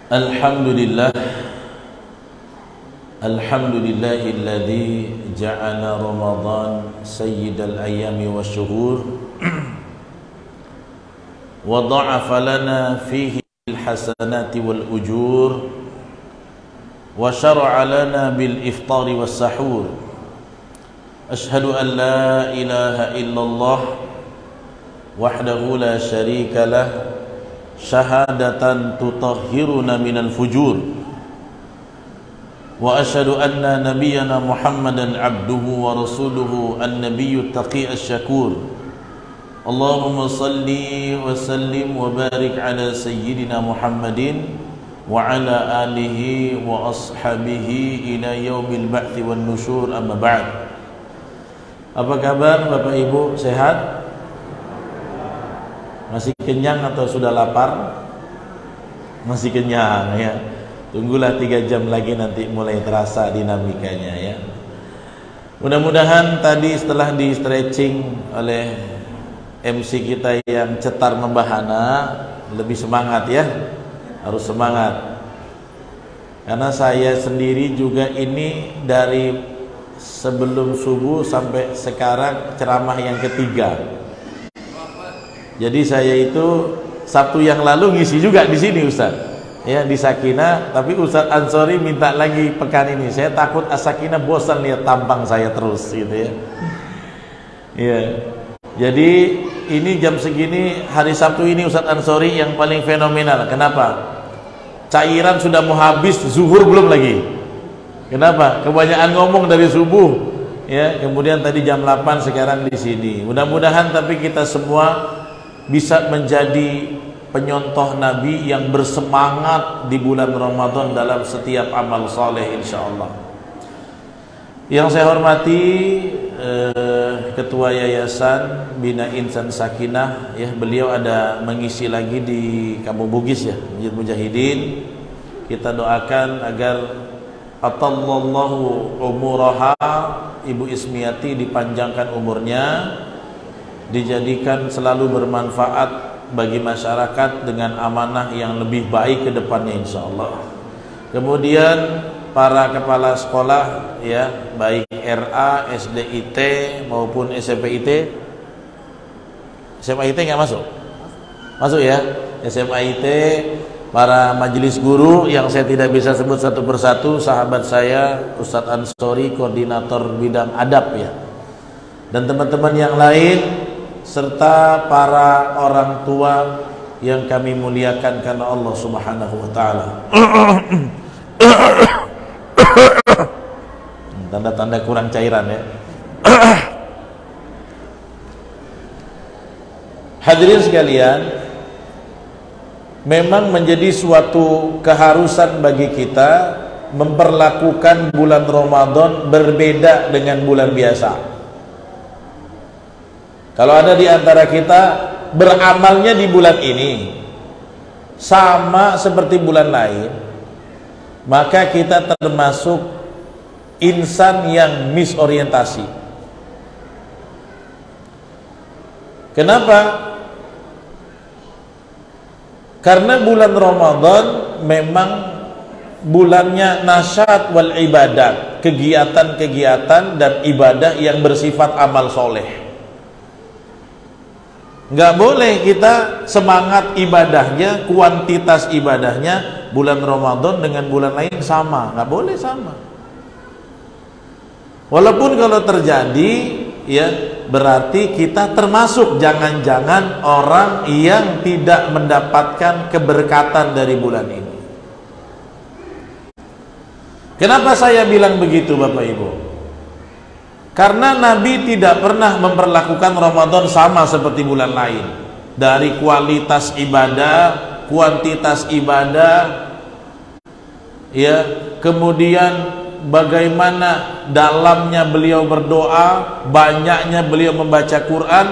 Alhamdulillah, alhamdulillahilladzi ja'ala Ramadan sayyidal ayami wasyuhur wa dha'afa lana fihi alhasanati wal ujur wa syara'a lana bil iftari was sahur. Ashhadu an la ilaha illallah wahdahu la syarika lah syahadatan tutahhiruna minal fujur wa asyhadu anna nabiyyana Muhammadan abduhu wa rasuluhu an-nabiyyu taqi asy-syakur. Allahumma salli wa sallim wa barik ala sayyidina Muhammadin wa ala alihi wa ashabihi ila yaumil ba'thi wan nusyur, amma ba'd. Apa kabar Bapak Ibu, sehat? Masih kenyang atau sudah lapar? Masih kenyang ya. Tunggulah 3 jam lagi nanti mulai terasa dinamikanya ya. Mudah-mudahan tadi setelah di stretching oleh MC kita yang cetar membahana lebih semangat ya. Harus semangat. Karena saya sendiri juga ini dari sebelum subuh sampai sekarang ceramah yang ketiga. Jadi saya itu Sabtu yang lalu ngisi juga di sini Ustaz, ya di Sakinah. Tapi Ustaz Ansori minta lagi pekan ini. Saya takut As-Sakinah bosan lihat tampang saya terus, gitu ya. Iya. Jadi ini jam segini hari Sabtu ini Ustaz Ansori yang paling fenomenal. Kenapa? Cairan sudah mau habis, zuhur belum lagi. Kenapa? Kebanyakan ngomong dari subuh, ya. Kemudian tadi jam 8, sekarang di sini. Mudah-mudahan tapi kita semua bisa menjadi penyontoh Nabi yang bersemangat di bulan Ramadan dalam setiap amal soleh insyaallah. Yang saya hormati Ketua Yayasan Bina Insan Sakinah ya, beliau ada mengisi lagi di Kampung Bugis ya, Masjid Mujahidin. Kita doakan agar atallallahu umuraha, Ibu Ismiati dipanjangkan umurnya, dijadikan selalu bermanfaat bagi masyarakat dengan amanah yang lebih baik ke depannya insyaallah. Kemudian para kepala sekolah ya, baik RA, SDIT maupun SMPIT. SMIT nggak masuk? Masuk ya. SMIT, para majelis guru yang saya tidak bisa sebut satu persatu, sahabat saya Ustadz Ansori, koordinator bidang adab ya, dan teman-teman yang lain, serta para orang tua yang kami muliakan karena Allah Subhanahu wa taala. Tanda-tanda kurang cairan ya. Hadirin sekalian, memang menjadi suatu keharusan bagi kita memperlakukan bulan Ramadan berbeda dengan bulan biasa. Kalau ada di antara kita beramalnya di bulan ini sama seperti bulan lain, maka kita termasuk insan yang misorientasi. Kenapa? Karena bulan Ramadan memang bulannya nasyat wal ibadat, kegiatan-kegiatan dan ibadah yang bersifat amal soleh. Nggak boleh kita semangat ibadahnya, kuantitas ibadahnya bulan Ramadan dengan bulan lain sama, nggak boleh sama. Walaupun kalau terjadi ya, berarti kita termasuk jangan-jangan orang yang tidak mendapatkan keberkatan dari bulan ini. Kenapa saya bilang begitu Bapak Ibu? Karena Nabi tidak pernah memperlakukan Ramadan sama seperti bulan lain. Dari kualitas ibadah, kuantitas ibadah, ya, kemudian bagaimana dalamnya beliau berdoa, banyaknya beliau membaca Quran,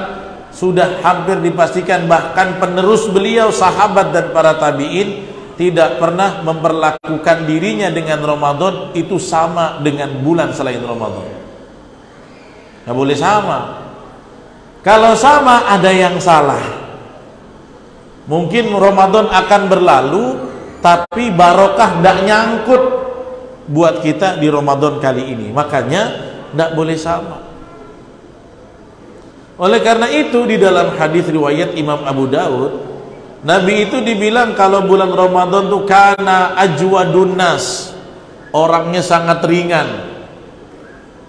sudah hampir dipastikan bahkan penerus beliau, sahabat dan para tabi'in, tidak pernah memperlakukan dirinya dengan Ramadan itu sama dengan bulan selain Ramadan. Nggak boleh sama. Kalau sama ada yang salah. Mungkin Ramadan akan berlalu, tapi barokah tidak nyangkut buat kita di Ramadan kali ini. Makanya tidak boleh sama. Oleh karena itu di dalam hadis riwayat Imam Abu Daud, Nabi itu dibilang kalau bulan Ramadan tuh kana ajwadun nas, orangnya sangat ringan.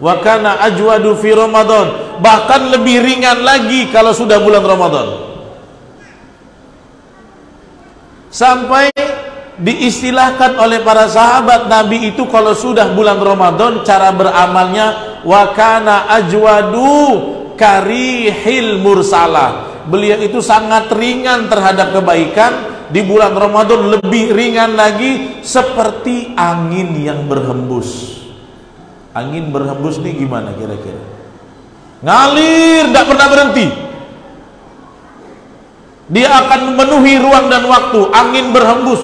Wa kana ajwadu fi Ramadan, bahkan lebih ringan lagi kalau sudah bulan Ramadan. Sampai diistilahkan oleh para sahabat, Nabi itu kalau sudah bulan Ramadan cara beramalnya wa kana ajwadu karihil mursalah. Beliau itu sangat ringan terhadap kebaikan. Di bulan Ramadan lebih ringan lagi, seperti angin yang berhembus. Angin berhembus nih gimana kira-kira? Ngalir, tidak pernah berhenti. Dia akan memenuhi ruang dan waktu. Angin berhembus.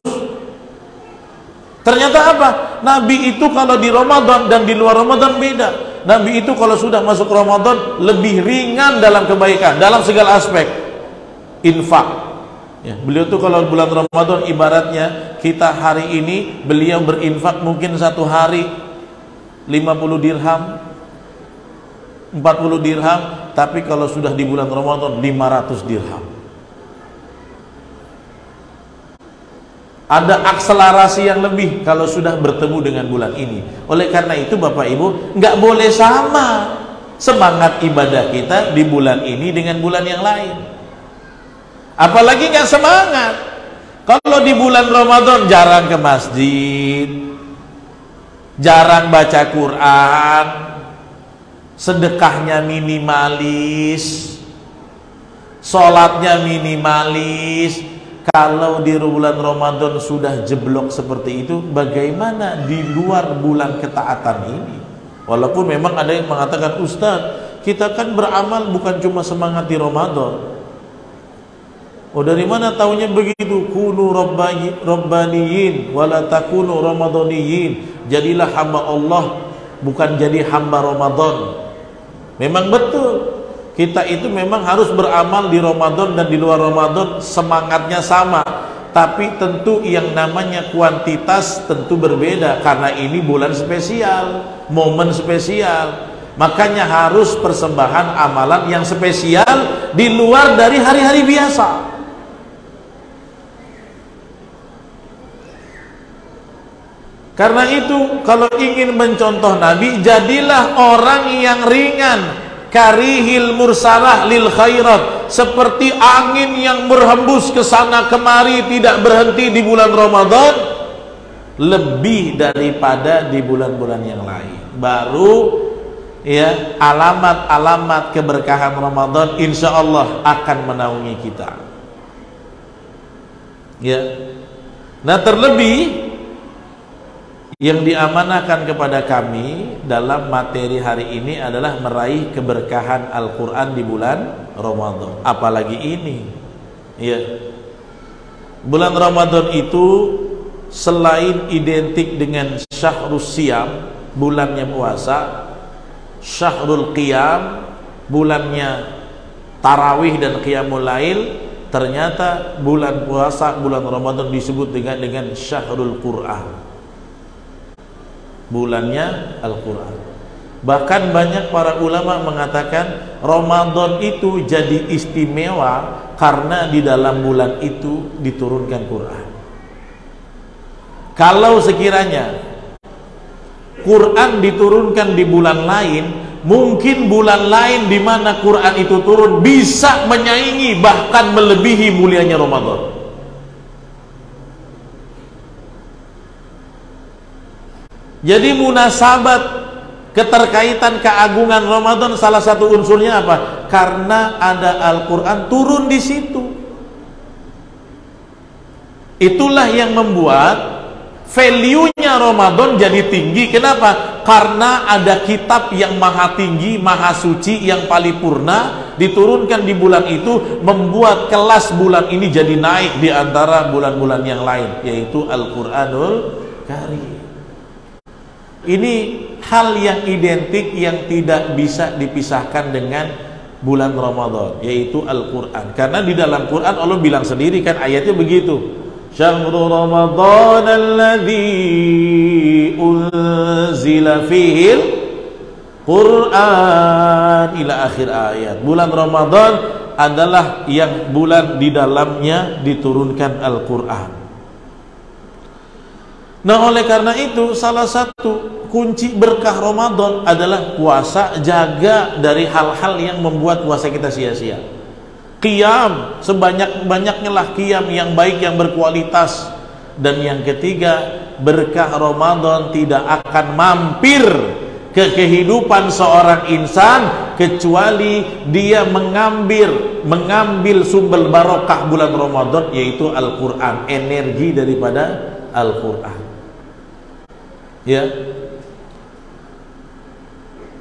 Ternyata apa? Nabi itu kalau di Ramadan dan di luar Ramadan beda. Nabi itu kalau sudah masuk Ramadan lebih ringan dalam kebaikan, dalam segala aspek. Infak ya, beliau tuh kalau bulan Ramadan ibaratnya kita hari ini beliau berinfak mungkin satu hari 50 dirham 40 dirham, tapi kalau sudah di bulan Ramadan 500 dirham. Ada akselerasi yang lebih kalau sudah bertemu dengan bulan ini. Oleh karena itu Bapak Ibu, nggak boleh sama semangat ibadah kita di bulan ini dengan bulan yang lain. Apalagi nggak semangat kalau di bulan Ramadan jarang ke masjid, jarang baca Quran, sedekahnya minimalis, sholatnya minimalis. Kalau di bulan Ramadan sudah jeblok seperti itu, bagaimana di luar bulan ketaatan ini? Walaupun memang ada yang mengatakan, Ustaz, kita kan beramal bukan cuma semangat di Ramadan. Oh, dari mana taunya begitu? Kunu rabbaniyin wala takunu ramadaniyin. Jadilah hamba Allah, bukan jadi hamba Ramadan. Memang betul, kita itu memang harus beramal di Ramadan dan di luar Ramadan, semangatnya sama. Tapi tentu yang namanya kuantitas tentu berbeda, karena ini bulan spesial, momen spesial. Makanya harus persembahan amalan yang spesial di luar dari hari-hari biasa. Karena itu kalau ingin mencontoh Nabi, jadilah orang yang ringan, karihil mursalah lil khairat, seperti angin yang berhembus ke sana kemari, tidak berhenti di bulan Ramadan, lebih daripada di bulan-bulan yang lain. Baru ya alamat-alamat keberkahan Ramadan insya Allah akan menaungi kita. Ya. Nah, terlebih yang diamanahkan kepada kami dalam materi hari ini adalah meraih keberkahan Al-Quran di bulan Ramadan. Apalagi ini ya, bulan Ramadan itu selain identik dengan syahrul siyam, bulannya puasa, syahrul qiyam, bulannya tarawih dan qiyamul lail, ternyata bulan puasa, bulan Ramadan disebut dengan syahrul Quran, bulannya Al-Quran. Bahkan banyak para ulama mengatakan Ramadan itu jadi istimewa karena di dalam bulan itu diturunkan Quran. Kalau sekiranya Quran diturunkan di bulan lain, mungkin bulan lain di mana Quran itu turun bisa menyaingi bahkan melebihi mulianya Ramadan. Jadi munasabat keterkaitan keagungan Ramadan salah satu unsurnya apa? Karena ada Al-Quran turun di situ. Itulah yang membuat value-nya Ramadan jadi tinggi. Kenapa? Karena ada kitab yang maha tinggi, maha suci, yang paripurna diturunkan di bulan itu, membuat kelas bulan ini jadi naik di antara bulan-bulan yang lain, yaitu Al-Quranul Karim. Ini hal yang identik yang tidak bisa dipisahkan dengan bulan Ramadan, yaitu Al-Quran. Karena di dalam Quran Allah bilang sendiri kan, ayatnya begitu. Syahrul Ramadan alladzi unzila fihil Quran ila akhir ayat. Bulan Ramadan adalah yang bulan di dalamnya diturunkan Al-Quran. Nah, oleh karena itu salah satu kunci berkah Ramadan adalah puasa, jaga dari hal-hal yang membuat puasa kita sia-sia. Qiyam, sebanyak-banyaknya lah qiyam yang baik, yang berkualitas. Dan yang ketiga, berkah Ramadan tidak akan mampir ke kehidupan seorang insan kecuali dia mengambil sumber barokah bulan Ramadan, yaitu Al-Quran, energi daripada Al-Quran. Ya.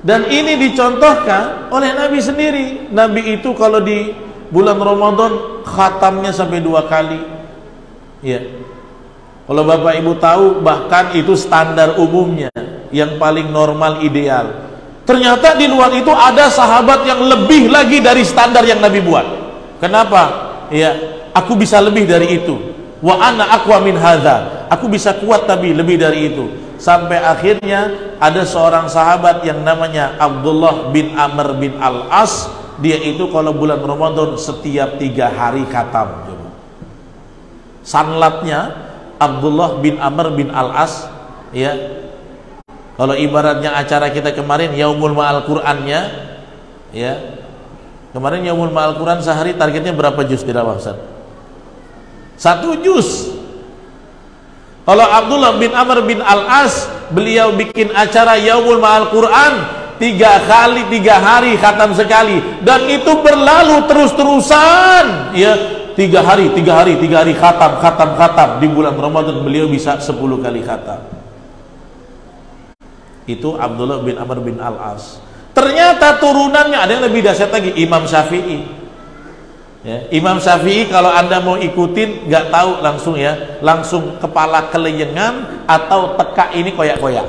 Dan ini dicontohkan oleh Nabi sendiri. Nabi itu kalau di bulan Ramadan khatamnya sampai 2 kali. Ya. Kalau Bapak Ibu tahu, bahkan itu standar umumnya, yang paling normal, ideal. Ternyata di luar itu ada sahabat yang lebih lagi dari standar yang Nabi buat. Kenapa? Ya, aku bisa lebih dari itu. Wa ana aqwa min hadza. Aku bisa kuat tapi lebih dari itu. Sampai akhirnya ada seorang sahabat yang namanya Abdullah bin Amr bin Al-As. Dia itu kalau bulan Ramadan setiap 3 hari khatam. Sanlatnya Abdullah bin Amr bin Al-As, ya. Kalau ibaratnya acara kita kemarin Yaumul Ma'al Qur'annya, ya. Kemarin Yaumul Ma'al Qur'an sehari targetnya berapa juz tidak Ustaz? 1 juz. Kalau Abdullah bin Amr bin Al-As, beliau bikin acara Yaumul Ma'al Qur'an 3 hari khatam sekali, dan itu berlalu terus-terusan, ya. 3 hari khatam. Di bulan Ramadan beliau bisa 10 kali khatam. Itu Abdullah bin Amr bin Al-As. Ternyata turunannya ada yang lebih dahsyat lagi, Imam Syafi'i. Ya, Imam Syafi'i kalau Anda mau ikutin, nggak tahu langsung, ya, langsung kepala keleyengan atau teka ini koyak-koyak.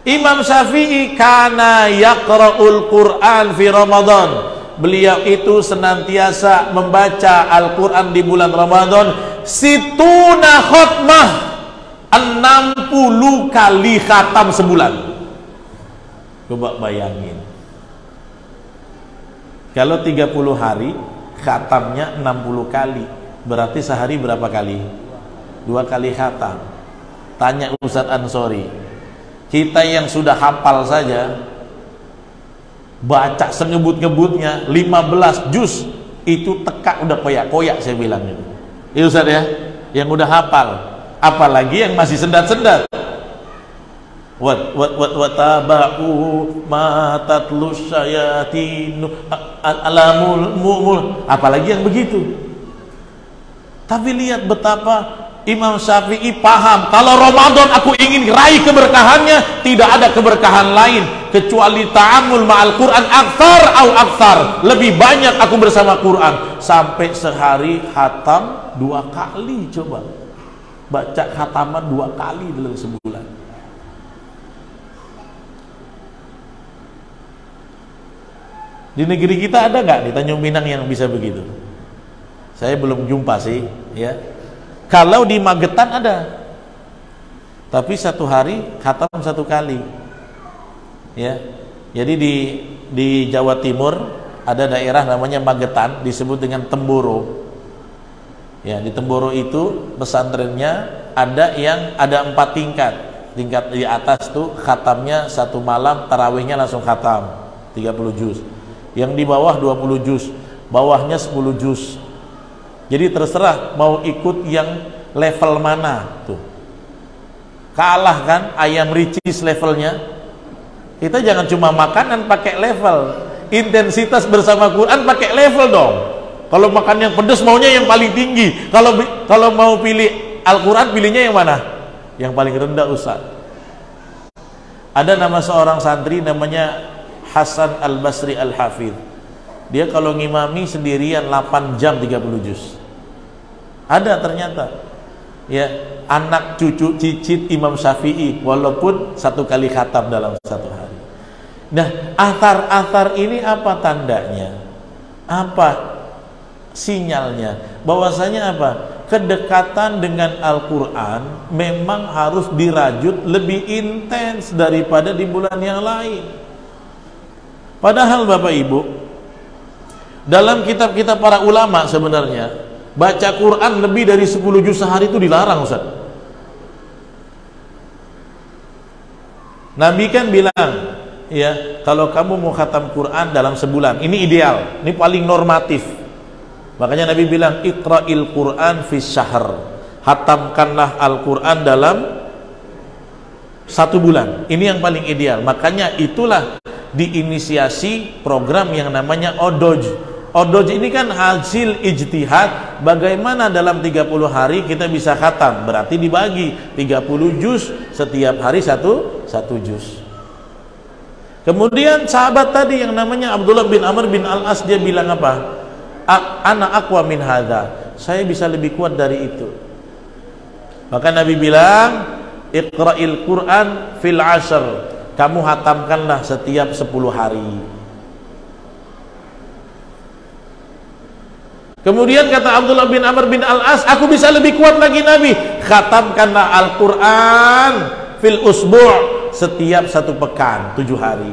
Imam Syafi'i kana yaqra'ul Qur'an fi Ramadan. Beliau itu senantiasa membaca Al-Quran di bulan Ramadan situna khutmah, 60 kali khatam sebulan. Coba bayangin, kalau 30 hari khatamnya 60 kali, berarti sehari berapa kali? 2 kali khatam. Tanya Ustadz Ansori, kita yang sudah hafal saja, baca sengebut-ngebutnya 15 juz, itu teka udah koyak-koyak, saya bilang itu. Ya Ustaz ya, yang udah hafal, apalagi yang masih sendat-sendat. Wa taba'u ma tatlu syayatinu alamul mu'mul, apalagi yang begitu. Tapi lihat betapa Imam Syafi'i paham, kalau Ramadan aku ingin raih keberkahannya, tidak ada keberkahan lain kecuali ta'amul ma'al Quran aktsar, lebih banyak aku bersama Quran. Sampai sehari khatam 2 kali, coba baca khataman 2 kali dalam sebulan. Di negeri kita ada nggak di Tanjung Pinang yang bisa begitu? Saya belum jumpa sih, ya. Kalau di Magetan ada, tapi 1 hari khatam 1 kali, ya. Jadi di Jawa Timur ada daerah namanya Magetan, disebut dengan Temboro. Ya, di Temboro itu pesantrennya ada yang ada 4 tingkat. Tingkat di atas tuh khatamnya 1 malam, tarawihnya langsung khatam 30 juz. Yang di bawah 20 juz, bawahnya 10 juz. Jadi terserah mau ikut yang level mana tuh. Kalah kan ayam ricis levelnya. Kita jangan cuma makanan pakai level, intensitas bersama Quran pakai level dong. Kalau makan yang pedas maunya yang paling tinggi. Kalau mau pilih Al-Quran, pilihnya yang mana? Yang paling rendah Ustaz. Ada nama seorang santri namanya Hasan Al-Basri Al-Hafidh. Dia kalau ngimami sendirian 8 jam 30 juz. Ada ternyata, ya, anak cucu cicit Imam Syafi'i, walaupun 1 kali khatam dalam 1 hari. Nah, athar-athar ini apa tandanya? Apa? sinyalnya bahwasanya apa? Kedekatan dengan Al-Quran memang harus dirajut lebih intens daripada di bulan yang lain. Padahal Bapak Ibu, dalam kitab-kitab para ulama sebenarnya baca Quran lebih dari 10 juz sehari itu dilarang, Ustaz. Nabi kan bilang, ya, kalau kamu mau khatam Quran dalam sebulan, ini ideal, ini paling normatif. Makanya Nabi bilang, iqra'il Quran fi syahr, hatamkanlah Al-Quran dalam 1 bulan. Ini yang paling ideal. Makanya itulah diinisiasi program yang namanya Odoj. Odoj ini kan hasil ijtihad, bagaimana dalam 30 hari kita bisa khatam. Berarti dibagi 30 juz, setiap hari satu juz. Kemudian sahabat tadi yang namanya Abdullah bin Amr bin Al-As, dia bilang apa? Ana aqwa min hadza, saya bisa lebih kuat dari itu. Maka Nabi bilang, iqra'il Quran fil ashr, kamu hatamkanlah setiap 10 hari. Kemudian kata Abdullah bin Amr bin Al-As, aku bisa lebih kuat lagi Nabi, khatamkanlah Al-Quran fil usbu', setiap 1 pekan, 7 hari.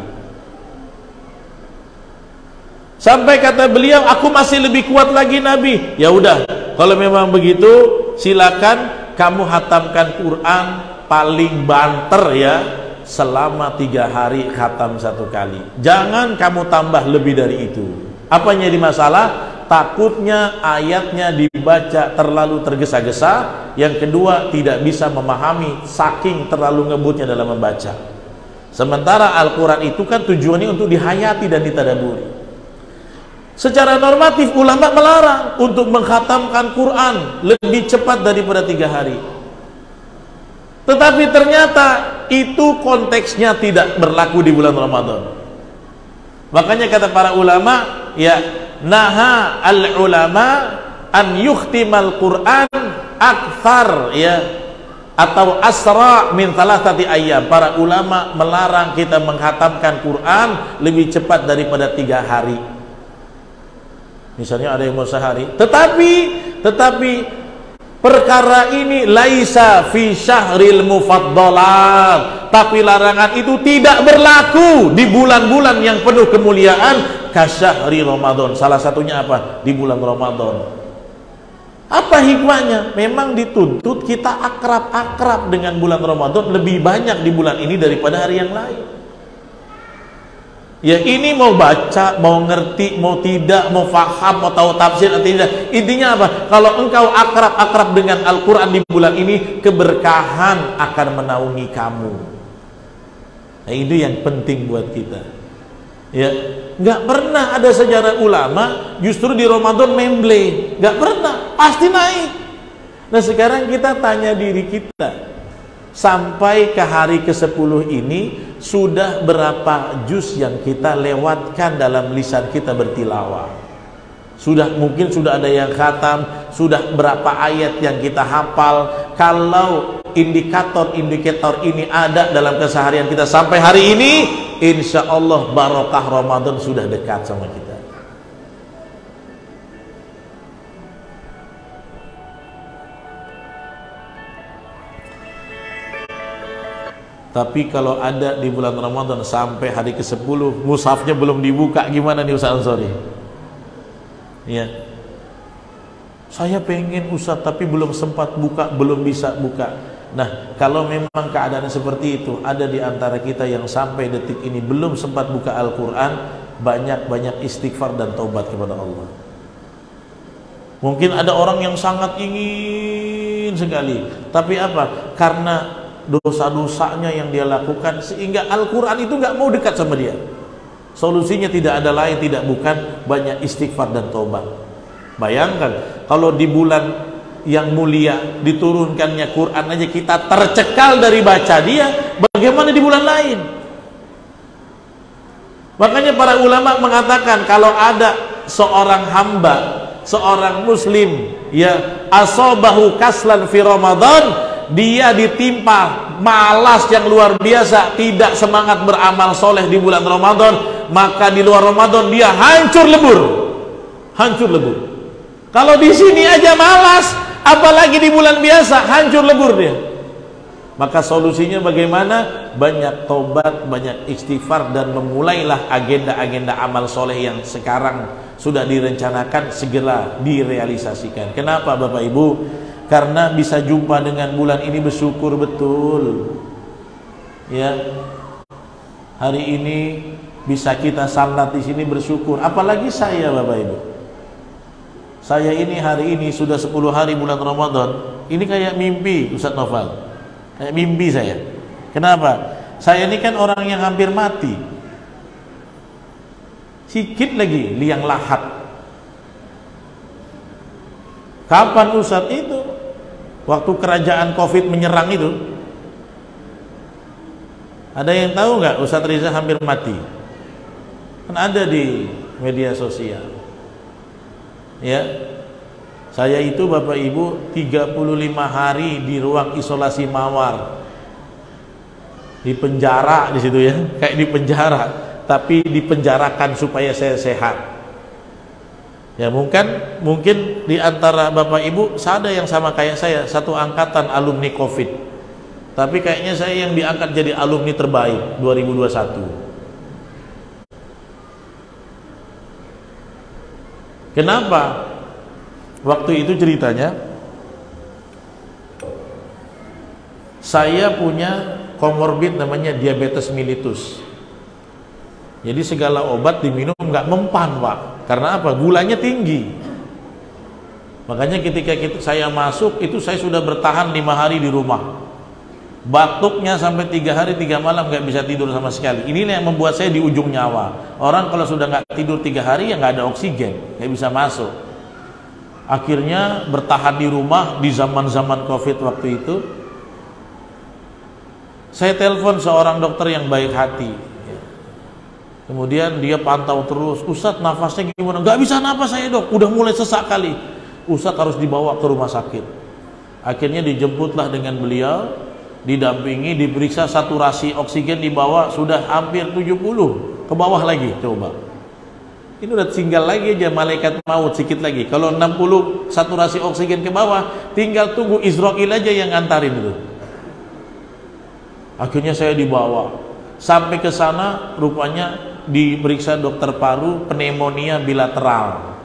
Sampai kata beliau, aku masih lebih kuat lagi Nabi. Ya udah, kalau memang begitu silakan kamu hatamkan Quran paling banter ya, selama 3 hari khatam 1 kali. Jangan kamu tambah lebih dari itu. Apa yang jadi masalah? Takutnya ayatnya dibaca terlalu tergesa-gesa. Yang kedua, tidak bisa memahami saking terlalu ngebutnya dalam membaca. Sementara Al-Quran itu kan tujuannya untuk dihayati dan ditadaburi. Secara normatif ulama melarang untuk mengkhatamkan Quran lebih cepat daripada 3 hari. Tetapi ternyata itu konteksnya tidak berlaku di bulan Ramadan. Makanya kata para ulama, ya, naha al-ulama an yukhtimal Quran akthar, ya, atau asra min thalathati ayyam. Para ulama melarang kita mengkhatamkan Quran lebih cepat daripada 3 hari. Misalnya ada yang mau sehari, tetapi perkara ini laisa fi syahril mufaddalat, tapi larangan itu tidak berlaku di bulan-bulan yang penuh kemuliaan kasyahri Ramadan. Salah satunya apa? Di bulan Ramadan. Apa hikmahnya? Memang dituntut kita akrab-akrab dengan bulan Ramadan lebih banyak di bulan ini daripada hari yang lain. Ya, ini mau baca, mau ngerti, mau tidak, mau faham, mau tahu tafsir atau tidak, intinya apa? Kalau engkau akrab-akrab dengan Al-Quran di bulan ini, keberkahan akan menaungi kamu. Nah, itu yang penting buat kita. Ya, nggak pernah ada sejarah ulama justru di Ramadan memble, nggak pernah, pasti naik. Nah, sekarang kita tanya diri kita, sampai ke hari ke-10 ini sudah berapa juz yang kita lewatkan dalam lisan kita bertilawah? Mungkin sudah ada yang khatam, sudah berapa ayat yang kita hafal. Kalau indikator-indikator ini ada dalam keseharian kita sampai hari ini, insya Allah barokah Ramadan sudah dekat sama kita. Tapi kalau ada di bulan Ramadan sampai hari ke-10 mushafnya belum dibuka, gimana nih Ustaz Ansori? Ya, saya pengen Ustaz tapi belum sempat buka, belum bisa buka. Nah, kalau memang keadaan seperti itu ada di antara kita yang sampai detik ini belum sempat buka Al-Quran, banyak-banyak istighfar dan taubat kepada Allah. Mungkin ada orang yang sangat ingin sekali, tapi apa? Karena dosa-dosanya yang dia lakukan sehingga Al-Quran itu nggak mau dekat sama dia. Solusinya tidak ada lain, tidak bukan banyak istighfar dan taubat. Bayangkan kalau di bulan yang mulia diturunkannya Quran aja kita tercekal dari baca dia, bagaimana di bulan lain? Makanya para ulama mengatakan kalau ada seorang hamba, seorang muslim, ya, asobahu kaslan fi Ramadan, dia ditimpa malas yang luar biasa, tidak semangat beramal soleh di bulan Ramadan, maka di luar Ramadan dia hancur lebur. Kalau di sini aja malas, apalagi di bulan biasa, hancur lebur dia. Maka solusinya bagaimana? Banyak tobat, banyak istighfar, dan memulailah agenda-agenda amal soleh yang sekarang sudah direncanakan segera direalisasikan. Kenapa Bapak Ibu? Karena bisa jumpa dengan bulan ini bersyukur betul. Ya, hari ini bisa kita salat di sini bersyukur. Apalagi saya Bapak Ibu. Saya ini hari ini sudah 10 hari bulan Ramadan. Ini kayak mimpi Ustaz Noval. Kayak mimpi saya. Kenapa? Saya ini kan orang yang hampir mati. Sikit lagi liang lahat. Kapan Ustadz itu? Waktu kerajaan Covid menyerang itu. Ada yang tahu nggak Ustadz Riza hampir mati? Kan ada di media sosial. Ya. Saya itu Bapak Ibu 35 hari di ruang isolasi mawar. Di penjara di situ ya, kayak di penjara, tapi dipenjarakan supaya saya sehat. Ya mungkin di antara Bapak Ibu ada yang sama kayak saya, satu angkatan alumni Covid. Tapi kayaknya saya yang diangkat jadi alumni terbaik 2021. Kenapa? Waktu itu ceritanya saya punya komorbid namanya diabetes mellitus. Jadi segala obat diminum nggak mempan Pak. Karena apa? Gulanya tinggi. Makanya ketika saya masuk itu saya sudah bertahan 5 hari di rumah. Batuknya sampai 3 hari 3 malam nggak bisa tidur sama sekali. Inilah yang membuat saya di ujung nyawa. Orang kalau sudah nggak tidur 3 hari ya nggak ada oksigen, nggak bisa masuk. Akhirnya bertahan di rumah di zaman-zaman Covid waktu itu. Saya telepon seorang dokter yang baik hati. Kemudian dia pantau terus, Ustadz nafasnya gimana? Gak bisa nafas saya dok, udah mulai sesak kali. Ustadz harus dibawa ke rumah sakit. Akhirnya dijemputlah dengan beliau, didampingi, diperiksa saturasi oksigen di bawah sudah hampir 70, ke bawah lagi coba. Ini udah tinggal lagi aja malaikat maut sedikit lagi. Kalau 60 saturasi oksigen ke bawah, tinggal tunggu Israil aja yang ngantarin itu. Akhirnya saya dibawa sampai ke sana, rupanya diperiksa dokter paru, pneumonia bilateral.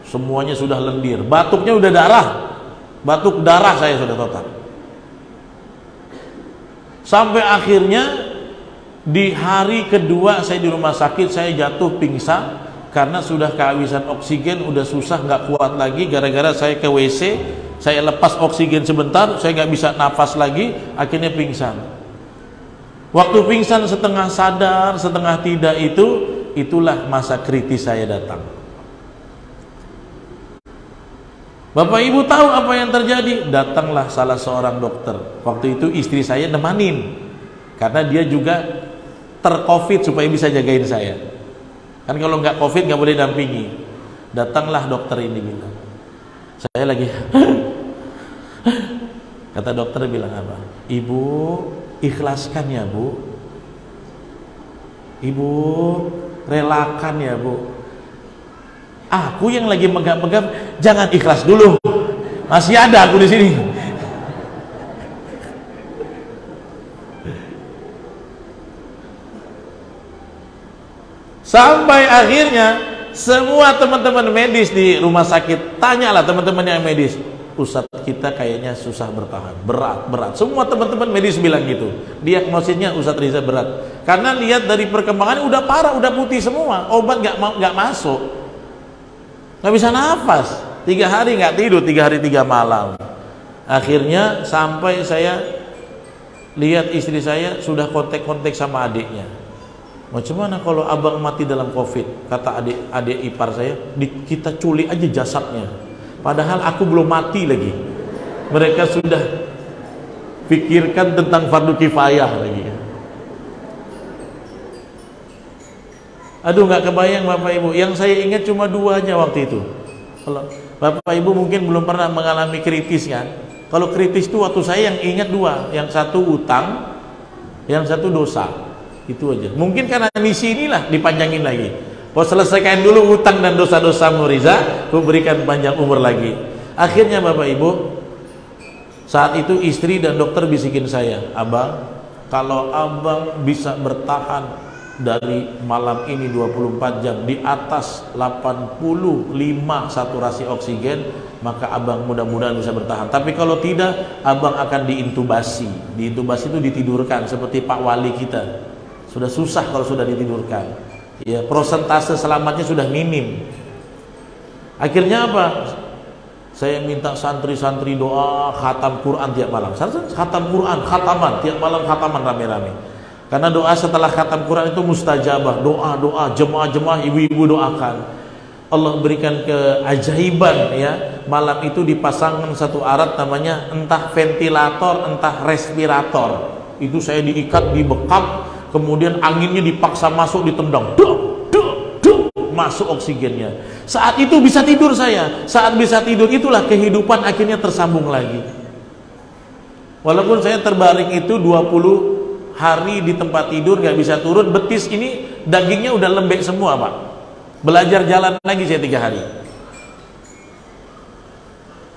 Semuanya sudah lendir, batuknya udah darah. Batuk darah saya sudah total. Sampai akhirnya di hari kedua saya di rumah sakit, saya jatuh pingsan karena sudah kehabisan oksigen, udah susah, nggak kuat lagi. Gara-gara saya ke WC, saya lepas oksigen sebentar, saya nggak bisa nafas lagi, akhirnya pingsan. Waktu pingsan setengah sadar, setengah tidak itulah masa kritis saya datang. Bapak Ibu tahu apa yang terjadi? Datanglah salah seorang dokter. Waktu itu istri saya nemanin, karena dia juga ter-Covid supaya bisa jagain saya. Kan kalau nggak Covid nggak boleh dampingi. Datanglah dokter ini bilang, saya lagi kata dokter bilang apa? Ibu ikhlaskan ya Bu, Ibu relakan ya Bu. Aku yang lagi megang-megang, jangan ikhlas dulu, masih ada aku di sini. Sampai akhirnya semua teman-teman medis di rumah sakit, tanyalah teman-teman yang medis, Ustadz kita kayaknya susah bertahan, berat. Semua teman-teman medis bilang gitu. Diagnosisnya Ustadz Riza berat. Karena lihat dari perkembangannya udah parah, udah putih semua. Obat nggak masuk, nggak bisa nafas. 3 hari nggak tidur, 3 hari 3 malam. Akhirnya sampai saya lihat istri saya sudah kontak-kontak sama adiknya. Macam mana kalau abang mati dalam Covid? Kata adik ipar saya, kita culik aja jasadnya. Padahal aku belum mati lagi. Mereka sudah pikirkan tentang fardu kifayah lagi. Aduh, nggak kebayang Bapak Ibu. Yang saya ingat cuma 2 aja waktu itu. Kalau Bapak Ibu mungkin belum pernah mengalami kritis kan? Kalau kritis itu waktu saya yang ingat 2. Yang satu utang, yang satu dosa. Itu aja. Mungkin karena misi inilah dipanjangin lagi. Kau selesaikan dulu utang dan dosa-dosamu Riza, ku berikan panjang umur lagi. Akhirnya Bapak Ibu, saat itu istri dan dokter bisikin saya, Abang, kalau Abang bisa bertahan dari malam ini 24 jam di atas 85 saturasi oksigen, maka Abang mudah-mudahan bisa bertahan. Tapi kalau tidak, Abang akan diintubasi. Diintubasi itu ditidurkan, seperti Pak Wali kita. Sudah susah kalau sudah ditidurkan. Ya, prosentase selamatnya sudah minim. Akhirnya apa? Saya minta santri-santri doa khatam Quran tiap malam. Khatam Quran, khataman tiap malam, khataman rame-rame. Karena doa setelah khatam Quran itu mustajabah. Doa-doa jemaah-jemaah, ibu-ibu doakan. Allah berikan keajaiban ya. Malam itu dipasangkan satu alat namanya entah ventilator, entah respirator. Itu saya diikat, dibekap, kemudian anginnya dipaksa masuk, ditendang. Masuk oksigennya. Saat itu bisa tidur saya. Saat bisa tidur itulah kehidupan akhirnya tersambung lagi. Walaupun saya terbaring itu 20 hari di tempat tidur, gak bisa turun, betis ini dagingnya udah lembek semua Pak. Belajar jalan lagi saya 3 hari.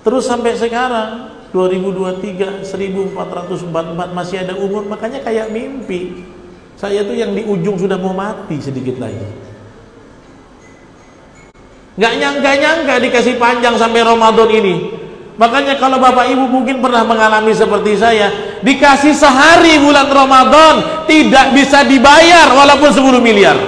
Terus sampai sekarang 2023 1444 masih ada umur, makanya kayak mimpi. Saya tuh yang di ujung sudah mau mati sedikit lagi. Gak nyangka-nyangka dikasih panjang sampai Ramadan ini. Makanya kalau Bapak Ibu mungkin pernah mengalami seperti saya, dikasih sehari bulan Ramadan tidak bisa dibayar walaupun 10 miliar.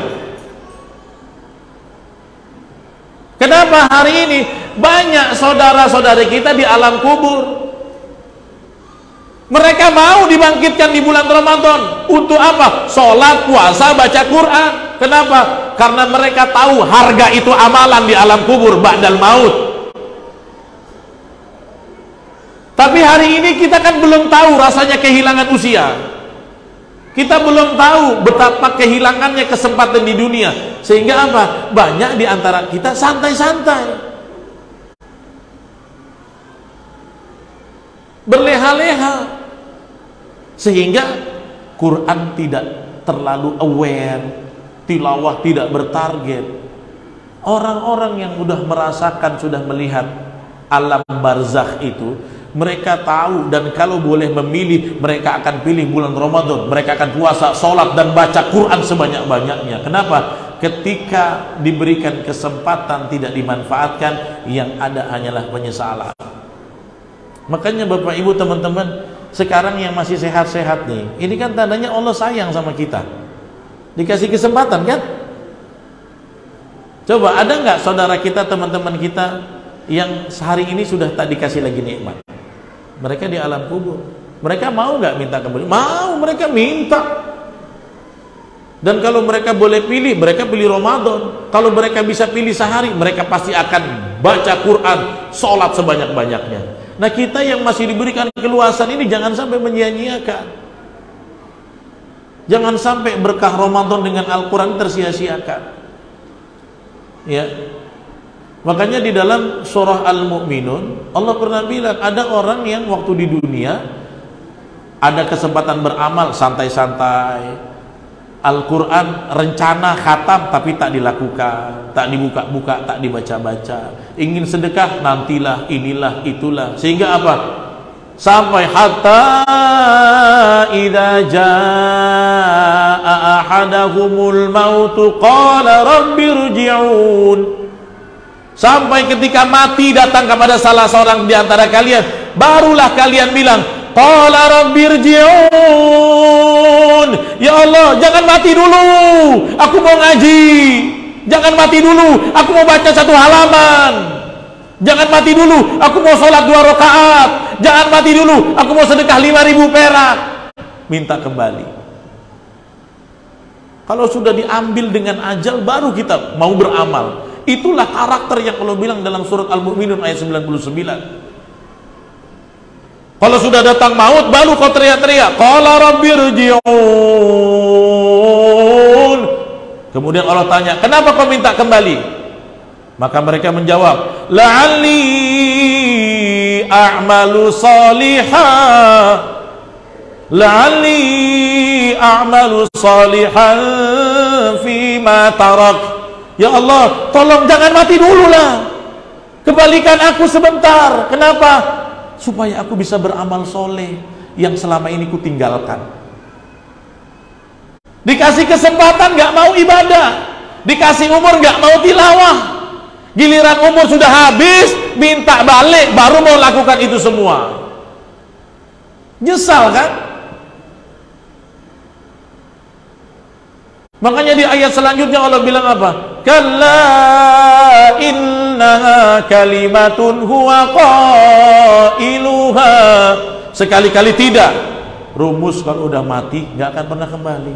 Kenapa hari ini banyak saudara-saudari kita di alam kubur? Mereka mau dibangkitkan di bulan Ramadan. Untuk apa? Sholat, puasa, baca Quran. Kenapa? Karena mereka tahu harga itu amalan di alam kubur ba'dal maut. Tapi hari ini kita kan belum tahu rasanya kehilangan usia. Kita belum tahu betapa kehilangannya kesempatan di dunia. Sehingga apa? Banyak di antara kita santai-santai, berleha-leha, sehingga Quran tidak terlalu aware, tilawah tidak bertarget. Orang-orang yang sudah merasakan, sudah melihat alam barzakh itu, mereka tahu, dan kalau boleh memilih, mereka akan pilih bulan Ramadan. Mereka akan puasa, sholat, dan baca Quran sebanyak-banyaknya. Kenapa? Ketika diberikan kesempatan tidak dimanfaatkan, yang ada hanyalah penyesalan. Makanya Bapak Ibu teman-teman, sekarang yang masih sehat-sehat nih, ini kan tandanya Allah sayang sama kita. Dikasih kesempatan kan? Coba ada nggak saudara kita, teman-teman kita yang sehari ini sudah tak dikasih lagi nikmat? Mereka di alam kubur. Mereka mau nggak minta kembali? Mau, mereka minta. Dan kalau mereka boleh pilih, mereka pilih Ramadan. Kalau mereka bisa pilih sehari, mereka pasti akan baca Quran, sholat sebanyak-banyaknya. Nah, kita yang masih diberikan keluasan ini jangan sampai menyia-nyiakan. Jangan sampai berkah Ramadan dengan Al-Quran tersia-siakan. Ya. Makanya di dalam surah Al-Mu'minun Allah pernah bilang ada orang yang waktu di dunia ada kesempatan beramal santai-santai, Al-Quran rencana khatam tapi tak dilakukan, tak dibuka-buka, tak dibaca-baca. Ingin sedekah, nantilah, inilah, itulah. Sehingga apa? Sampai hatta idza jaa ahadahumul mautu qala rabbirji'un. Sampai ketika mati datang kepada salah seorang di antara kalian, barulah kalian bilang, qala rabbirji'un. Ya Allah, jangan mati dulu, aku mau ngaji. Jangan mati dulu, aku mau baca 1 halaman. Jangan mati dulu, aku mau sholat 2 rakaat. Jangan mati dulu, aku mau sedekah 5.000 perak. Minta kembali. Kalau sudah diambil dengan ajal, baru kita mau beramal. Itulah karakter yang Allah bilang dalam surat Al-Mu'minun ayat 99. Kalau sudah datang maut, baru kau teriak-teriak, qala rabbirji'un. Kemudian Allah tanya, kenapa kau minta kembali? Maka mereka menjawab, la'alli a'malu salihah, la'alli a'malu salihan fima tarak. Ya Allah, tolong jangan mati dulu lah. Kembalikan aku sebentar. Kenapa? Supaya aku bisa beramal soleh yang selama ini kutinggalkan. Dikasih kesempatan gak mau ibadah, dikasih umur gak mau tilawah. Giliran umur sudah habis, minta balik, baru mau lakukan itu semua. Nyesal kan? Makanya di ayat selanjutnya Allah bilang apa? Kalla innaha kalimatun huwa qailuha. Sekali-kali tidak. Rumus kalau udah mati nggak akan pernah kembali.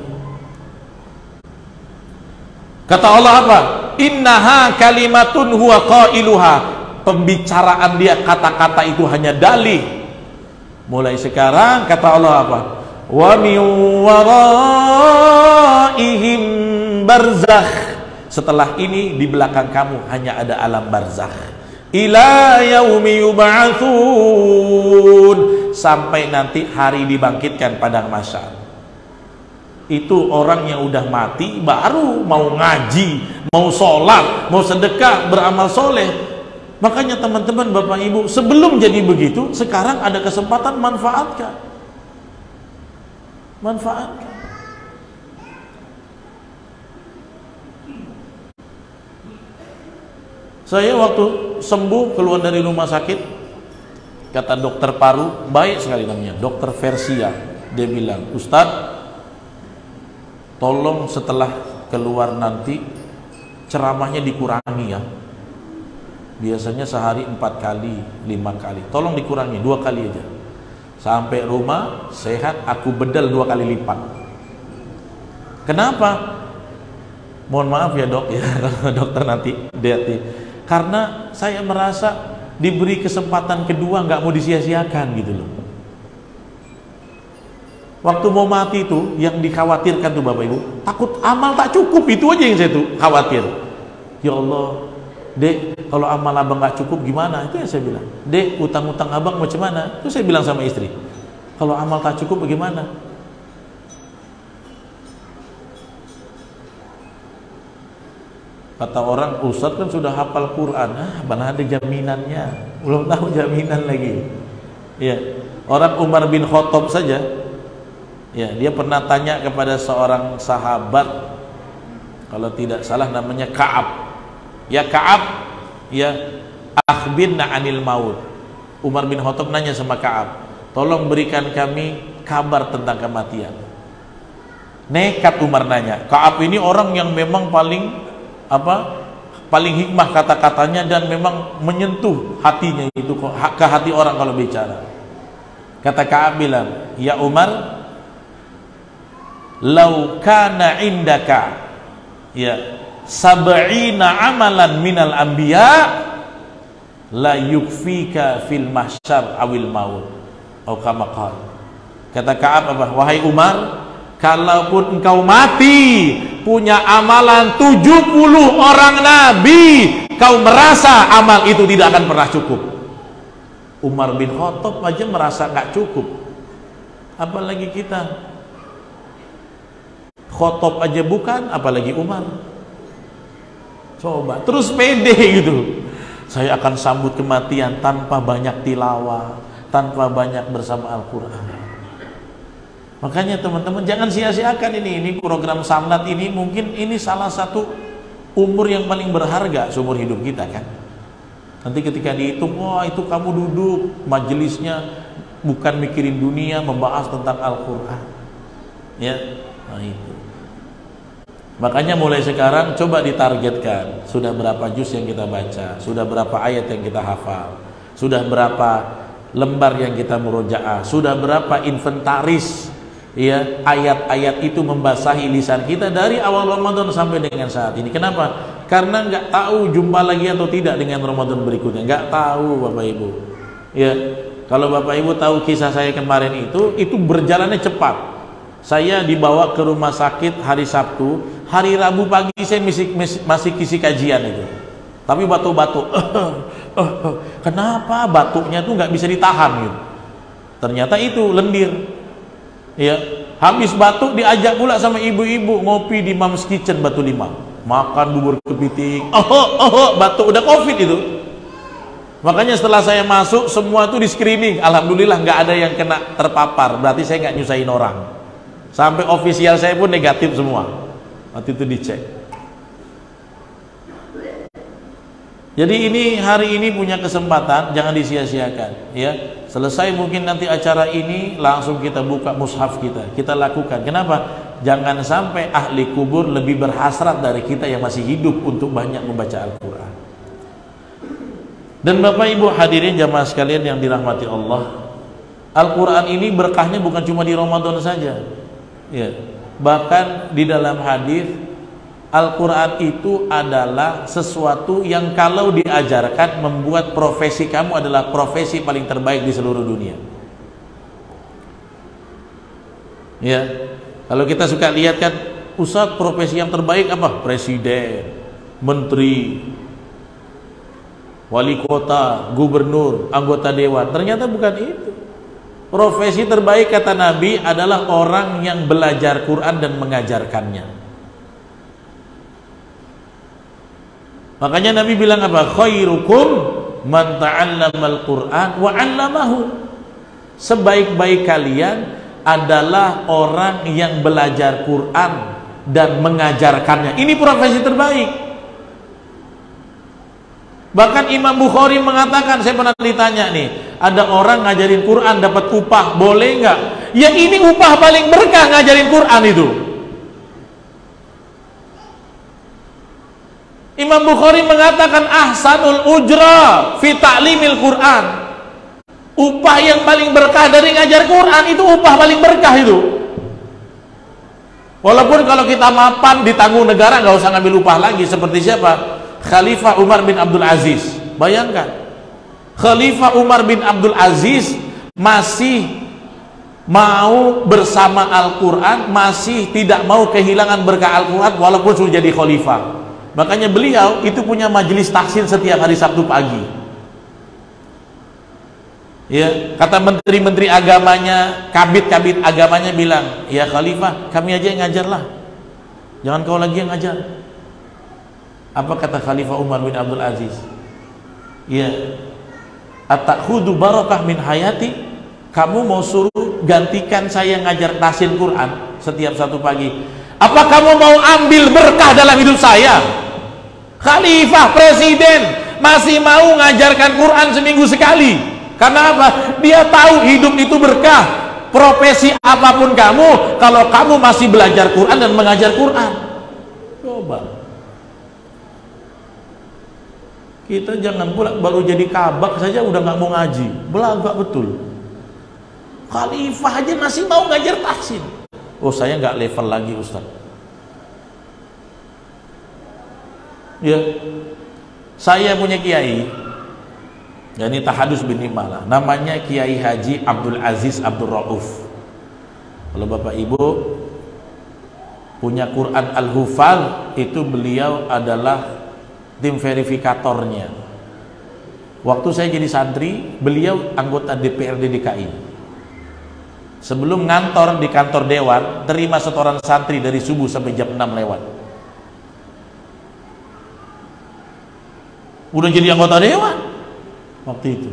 Kata Allah apa? Innaha kalimatun huwa qailuha. Pembicaraan dia, kata-kata itu hanya dalih. Mulai sekarang kata Allah apa? Wa min waraihim barzakh. Setelah ini di belakang kamu hanya ada alam barzakh. Ila yaumi yub'atsun, sampai nanti hari dibangkitkan padang mahsyar. Itu orang yang udah mati baru mau ngaji, mau sholat, mau sedekah, beramal soleh. Makanya teman-teman, Bapak Ibu, sebelum jadi begitu, sekarang ada kesempatan, manfaatkan. Manfaatkan. Saya waktu sembuh keluar dari rumah sakit, kata dokter paru, baik sekali namanya, dokter Versia. Dia bilang, Ustadz, tolong setelah keluar nanti ceramahnya dikurangi ya. Biasanya sehari 4 kali, 5 kali. Tolong dikurangi 2 kali aja. Sampai rumah sehat, aku bedel 2 kali lipat. Kenapa? Mohon maaf ya dok ya, dokter nanti hati. Karena saya merasa diberi kesempatan kedua nggak mau disia-siakan gitu loh. Waktu mau mati itu yang dikhawatirkan tuh Bapak Ibu, takut amal tak cukup, itu aja yang saya tuh khawatir. Ya Allah, Dek, kalau amal abang nggak cukup gimana? Itu yang saya bilang. Dek, utang-utang abang macam mana? Itu saya bilang sama istri. Kalau amal tak cukup bagaimana? Kata orang, Ustadz kan sudah hafal Quran. Mana ada jaminannya? Belum tahu jaminan lagi. Ya, orang Umar bin Khattab saja, ya, dia pernah tanya kepada seorang sahabat, kalau tidak salah namanya Ka'ab. Ya Ka'ab, ya akhbirna anil maut. Umar bin Khattab nanya sama Ka'ab, tolong berikan kami kabar tentang kematian. Nekat Umar nanya. Ka'ab ini orang yang memang paling hikmah kata-katanya dan memang menyentuh hatinya itu, ke hati orang kalau bicara. Kata Ka'ab bilang, ya Umar, lau kana indaka ya sab'ina amalan minal anbiya la yukfika fil mahsyar awil maut atau kama qala. Kata Ka'ab apa? Wahai Umar, kalaupun engkau mati punya amalan 70 orang nabi, kau merasa amal itu tidak akan pernah cukup. Umar bin Khattab aja merasa nggak cukup, apalagi kita. Khattab aja bukan, apalagi Umar. Coba, terus pede gitu. Saya akan sambut kematian tanpa banyak tilawah, tanpa banyak bersama Al-Quran. Makanya teman-teman jangan sia-siakan ini program sanad ini. Mungkin ini salah satu umur yang paling berharga seumur hidup kita kan. Nanti ketika dihitung, wah itu kamu duduk majelisnya bukan mikirin dunia, membahas tentang Al-Quran. Ya, nah itu. Makanya mulai sekarang coba ditargetkan, sudah berapa juz yang kita baca, sudah berapa ayat yang kita hafal, sudah berapa lembar yang kita murojaah, sudah berapa inventaris ya ayat-ayat itu membasahi lisan kita dari awal Ramadan sampai dengan saat ini. Kenapa? Karena nggak tahu jumpa lagi atau tidak dengan Ramadan berikutnya, nggak tahu Bapak Ibu. Ya, kalau Bapak Ibu tahu kisah saya kemarin itu berjalannya cepat. Saya dibawa ke rumah sakit hari Sabtu, hari Rabu pagi saya masih kisi kajian itu. Tapi batuk-batuk. Kenapa batuknya tuh nggak bisa ditahan gitu? Ternyata itu lendir. Ya, habis batuk diajak pula sama ibu-ibu ngopi di Mom's Kitchen Batu Lima. makan bubur kepiting, batuk, udah COVID itu. Makanya setelah saya masuk semua itu di screening, alhamdulillah nggak ada yang kena terpapar, berarti saya nggak nyusahin orang. Sampai ofisial saya pun negatif semua waktu itu dicek. Jadi ini hari ini punya kesempatan, jangan disia-siakan ya. Selesai mungkin nanti acara ini langsung kita buka mushaf kita lakukan. Kenapa? Jangan sampai ahli kubur lebih berhasrat dari kita yang masih hidup untuk banyak membaca Al-Quran. Dan Bapak Ibu hadirin jamaah sekalian yang dirahmati Allah, Al-Quran ini berkahnya bukan cuma di Ramadan saja ya. Bahkan di dalam hadis, Al-Quran itu adalah sesuatu yang kalau diajarkan membuat profesi kamu adalah profesi paling terbaik di seluruh dunia ya. Kalau kita suka lihat kan, Ustaz, profesi yang terbaik apa? Presiden, menteri, wali kota, gubernur, anggota dewan. Ternyata bukan itu. Profesi terbaik kata Nabi adalah orang yang belajar Quran dan mengajarkannya. Makanya Nabi bilang apa? Khairukum man ta'allamal Quran wa 'allamahu. Sebaik-baik kalian adalah orang yang belajar Quran dan mengajarkannya. Ini profesi terbaik. Bahkan Imam Bukhari mengatakan, saya pernah ditanya nih, ada orang ngajarin Quran dapat upah, boleh nggak? Ya ini upah paling berkah ngajarin Quran itu. Imam Bukhari mengatakan ahsanul ujra fi ta'limil Quran. Upah yang paling berkah dari ngajar Quran itu upah paling berkah itu. Walaupun kalau kita mapan ditanggung negara nggak usah ngambil upah lagi. Seperti siapa? Khalifah Umar bin Abdul Aziz. Bayangkan, Khalifah Umar bin Abdul Aziz masih mau bersama Al-Quran, masih tidak mau kehilangan berkah Al-Quran walaupun sudah jadi khalifah. Makanya beliau itu punya majelis tahsin setiap hari Sabtu pagi ya. Kata menteri-menteri agamanya, kabit-kabit agamanya bilang, ya Khalifah, kami aja yang ngajar lah, jangan kau lagi yang ngajar. Apa kata Khalifah Umar bin Abdul Aziz? Ya, atakhudhu barakah min hayati, kamu mau suruh gantikan saya ngajar tahsin Quran setiap satu pagi, apa kamu mau ambil berkah dalam hidup saya? Khalifah, presiden masih mau ngajarkan Quran seminggu sekali. Karena apa? Dia tahu hidup itu berkah. Profesi apapun kamu, kalau kamu masih belajar Quran dan mengajar Quran. Coba kita jangan pula baru jadi kabak saja udah nggak mau ngaji, belagak betul. Khalifah aja masih mau ngajar tahsin. Oh, saya nggak level lagi Ustaz. Ya, saya punya kiai, yani Tahadus bin Imala, namanya Kiai Haji Abdul Aziz Abdul Rauf. Kalau Bapak Ibu punya Quran Al-Hufal, itu beliau adalah tim verifikatornya. Waktu saya jadi santri, beliau anggota DPRD DKI. Sebelum ngantor di kantor dewan, terima setoran santri dari subuh sampai jam 6 lewat. Udah jadi anggota dewan waktu itu.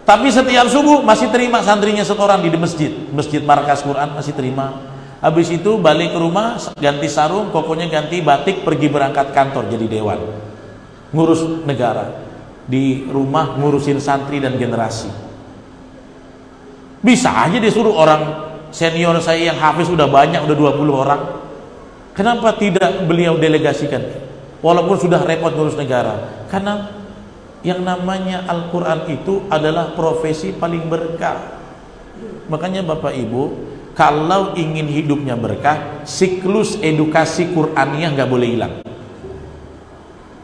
Tapi setiap subuh masih terima santrinya setoran di masjid markas Quran, masih terima. Habis itu balik ke rumah, ganti sarung, kokonya ganti batik, pergi berangkat kantor jadi dewan, ngurus negara. Di rumah ngurusin santri dan generasi. Bisa aja disuruh orang senior saya yang hafiz udah banyak, udah 20 orang. Kenapa tidak beliau delegasikan? Walaupun sudah repot ngurus negara. Karena yang namanya Al-Quran itu adalah profesi paling berkah. Makanya Bapak Ibu, kalau ingin hidupnya berkah, siklus edukasi Qur'aniyah nggak boleh hilang.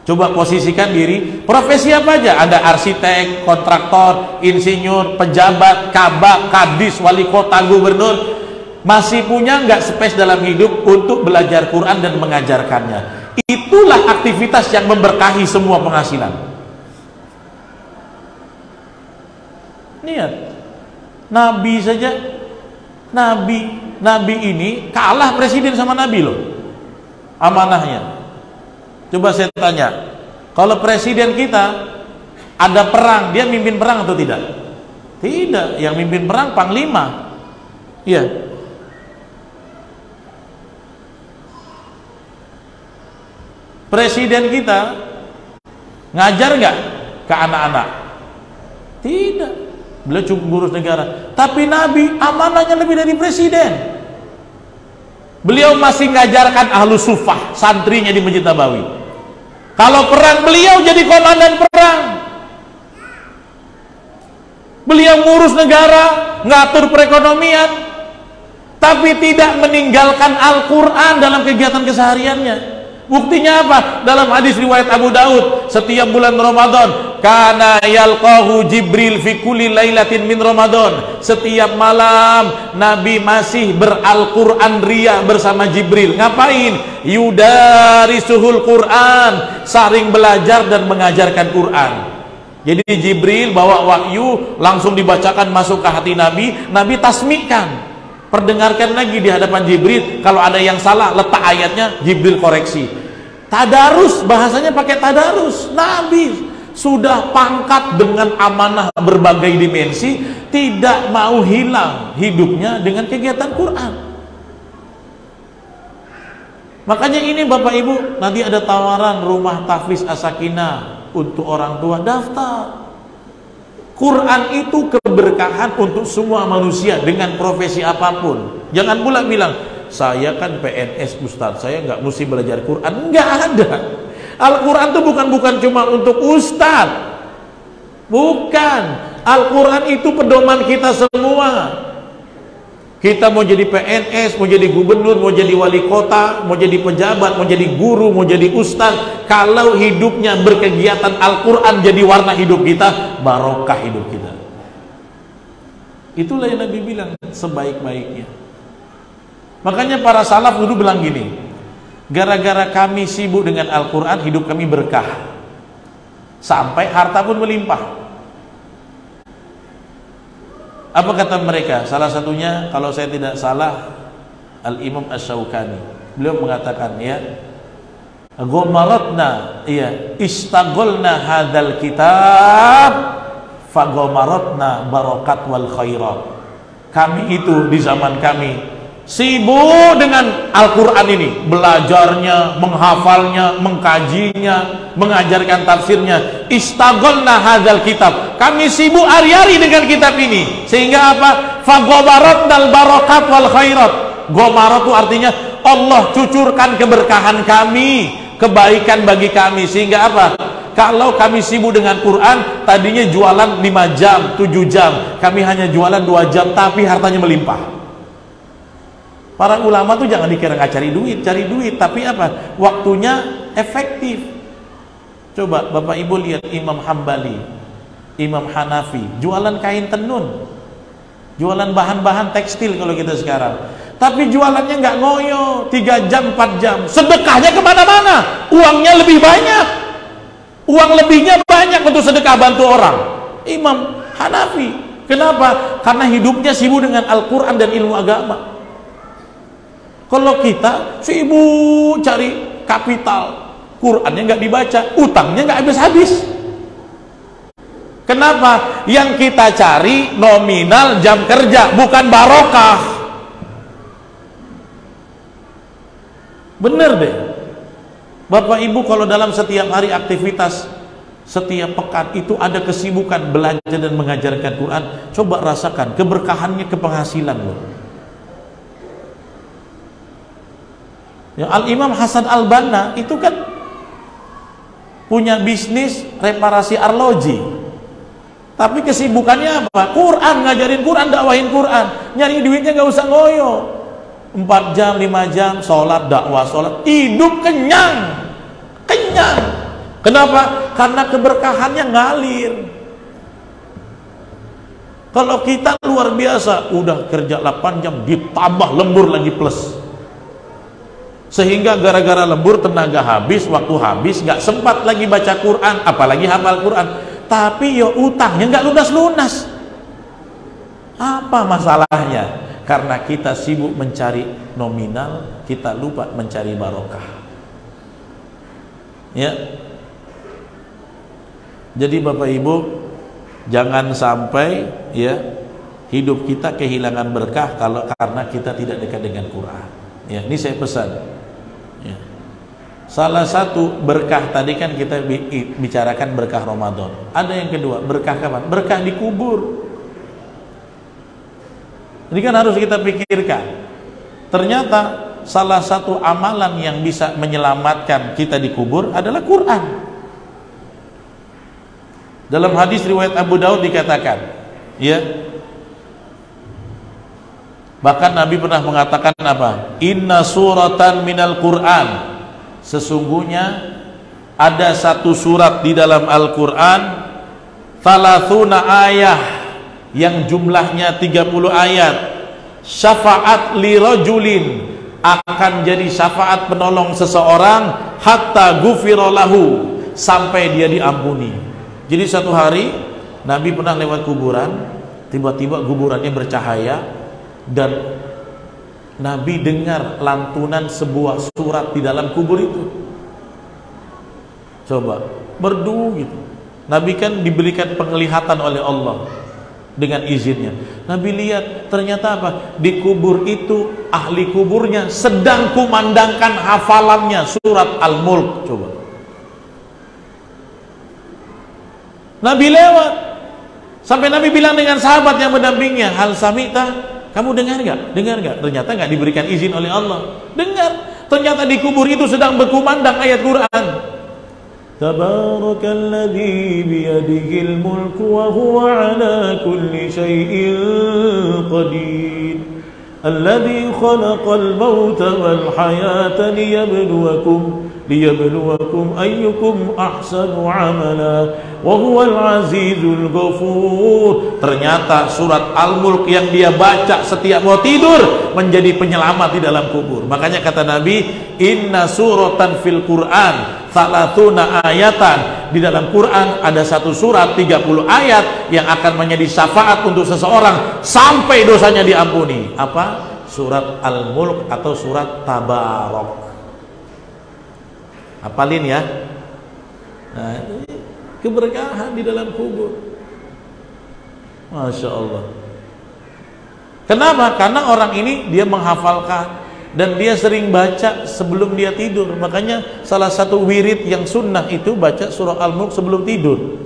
Coba posisikan diri, profesi apa aja? Ada arsitek, kontraktor, insinyur, pejabat, kabak, kadis, wali kota, gubernur. Masih punya nggak space dalam hidup untuk belajar Quran dan mengajarkannya? Itulah aktivitas yang memberkahi semua penghasilan. Lihat, Nabi saja, Nabi ini kalah presiden sama Nabi loh, amanahnya. Coba saya tanya, kalau presiden kita ada perang, dia mimpin perang atau tidak? Tidak, yang mimpin perang panglima. Iya. Presiden kita ngajar nggak ke anak-anak? Tidak, beliau cuma ngurus negara. Tapi Nabi amanahnya lebih dari presiden. Beliau masih ngajarkan ahlu sufah, santrinya di Masjid Nabawi. Kalau perang, beliau jadi komandan perang. Beliau ngurus negara, ngatur perekonomian, tapi tidak meninggalkan Al-Quran dalam kegiatan kesehariannya. Buktinya apa? Dalam hadis riwayat Abu Daud, setiap bulan Ramadan, kana yalqahu Jibril fi kulli lailatin min Ramadan. Setiap malam Nabi masih beral-Quran ria bersama Jibril. Ngapain? Yudarisuhul Quran, saling belajar dan mengajarkan Quran. Jadi Jibril bawa wahyu, langsung dibacakan masuk ke hati Nabi. Nabi tasmikan, perdengarkan lagi di hadapan Jibril. Kalau ada yang salah, letak ayatnya, Jibril koreksi. Tadarus, bahasanya pakai tadarus. Nabi sudah pangkat dengan amanah berbagai dimensi, tidak mau hilang hidupnya dengan kegiatan Quran. Makanya ini Bapak Ibu, nanti ada tawaran rumah tahfiz As-Sakinah untuk orang tua, daftar. Quran itu keberkahan untuk semua manusia dengan profesi apapun. Jangan pula bilang, saya kan PNS Ustadz, saya nggak mesti belajar Quran. Nggak ada. Al-Quran itu bukan cuma untuk Ustadz. Bukan. Al-Quran itu pedoman kita semua. Kita mau jadi PNS, mau jadi gubernur, mau jadi wali kota, mau jadi pejabat, mau jadi guru, mau jadi ustadz, kalau hidupnya berkegiatan Al-Quran jadi warna hidup kita, barokah hidup kita. Itulah yang Nabi bilang sebaik-baiknya. Makanya para salaf dulu bilang gini, gara-gara kami sibuk dengan Al-Quran, hidup kami berkah, sampai harta pun melimpah. Apa kata mereka? Salah satunya, kalau saya tidak salah, Al-Imam Asy-Syaukani. Beliau mengatakan, ya, gomaratna, ya, istagolna hadal kitab, fagomaratna barokat wal khairat. Kami itu di zaman kami sibuk dengan Al-Quran ini, belajarnya, menghafalnya, mengkajinya, mengajarkan tafsirnya. Istagolna hadzal kitab, kami sibuk hari-hari dengan kitab ini, sehingga apa? Fagomaratnal barokat wal khairat. Gomarat itu artinya Allah cucurkan keberkahan kami, kebaikan bagi kami, sehingga apa? Kalau kami sibuk dengan Quran, tadinya jualan 5 jam, 7 jam, kami hanya jualan 2 jam, tapi hartanya melimpah. Para ulama tuh jangan dikira nggak cari duit, tapi apa? Waktunya efektif. Coba Bapak Ibu lihat Imam Hambali, Imam Hanafi, jualan kain tenun, jualan bahan-bahan tekstil kalau kita sekarang. Tapi jualannya nggak ngoyo, 3 jam, 4 jam. Sedekahnya kemana-mana, uangnya lebih banyak, uang lebihnya banyak untuk sedekah bantu orang. Imam Hanafi, kenapa? Karena hidupnya sibuk dengan Al-Quran dan ilmu agama. Kalau kita sibuk cari kapital, Qurannya nggak dibaca, utangnya nggak habis-habis. Kenapa? Yang kita cari nominal jam kerja, bukan barokah. Bener deh. Bapak Ibu, kalau dalam setiap hari aktivitas, setiap pekan itu ada kesibukan belajar dan mengajarkan Quran, coba rasakan keberkahannya ke penghasilan loh. Ya, Al-Imam Hasan Al-Banna itu kan punya bisnis reparasi arloji, tapi kesibukannya apa? Quran, ngajarin Quran, dakwahin Quran, nyari duitnya nggak usah ngoyo. 4 jam, 5 jam, sholat, dakwah, sholat, hidup kenyang. Kenapa? Karena keberkahannya ngalir. Kalau kita luar biasa, udah kerja 8 jam, ditambah lembur lagi plus. Sehingga gara-gara lembur tenaga habis, waktu habis, nggak sempat lagi baca Quran, apalagi hafal Quran. Tapi ya utangnya nggak lunas-lunas. Apa masalahnya? Karena kita sibuk mencari nominal, kita lupa mencari barokah. Ya. Jadi Bapak Ibu, jangan sampai ya hidup kita kehilangan berkah karena kita tidak dekat dengan Quran. Ya, ini saya pesan. Ya. Salah satu berkah tadi kan kita bicarakan berkah Ramadan. Ada yang kedua, berkah kapan? Berkah di kubur. Ini kan harus kita pikirkan. Ternyata salah satu amalan yang bisa menyelamatkan kita di kubur adalah Quran. Dalam hadis riwayat Abu Daud dikatakan, ya, bahkan Nabi pernah mengatakan apa? Inna suratan minal Quran. Sesungguhnya ada satu surat di dalam Al-Quran, thalathuna ayah, yang jumlahnya 30 ayat, syafaat li rajulin, akan jadi syafaat penolong seseorang, hatta ghufira lahu, sampai dia diampuni. Jadi satu hari Nabi pernah lewat kuburan, tiba-tiba kuburannya bercahaya dan Nabi dengar lantunan sebuah surat di dalam kubur itu. Coba, merdu gitu. Nabi kan diberikan penglihatan oleh Allah dengan izinnya. Nabi lihat ternyata apa? Di kubur itu ahli kuburnya sedang kumandangkan hafalannya surat Al-Mulk. Coba. Nabi lewat. Sampai Nabi bilang dengan sahabat yang mendampingnya, hal samita, kamu dengar nggak? Dengar nggak? Ternyata nggak diberikan izin oleh Allah. Dengar. Ternyata di kubur itu sedang berkumandang ayat Quran. Tabarakalladzi biyadihil mulku wa huwa ala kulli syai'in qadir. Alladzi khalaqal mauta wal hayata liyabluwakum ayyukum ahsanu amala wa huwal azizul ghafur. Ternyata surat Al-Mulk yang dia baca setiap mau tidur menjadi penyelamat di dalam kubur. Makanya kata Nabi, inna suratan fil Quran salatuna ayatan. Di dalam Quran ada satu surat 30 ayat yang akan menjadi syafaat untuk seseorang sampai dosanya diampuni. Apa? Surat Al-Mulk atau surat Tabarak. Hafalin ya. Nah, keberkahan di dalam kubur. Masya Allah. Kenapa? Karena orang ini dia menghafalkan dan dia sering baca sebelum dia tidur. Makanya salah satu wirid yang sunnah itu baca surah Al-Mulk sebelum tidur.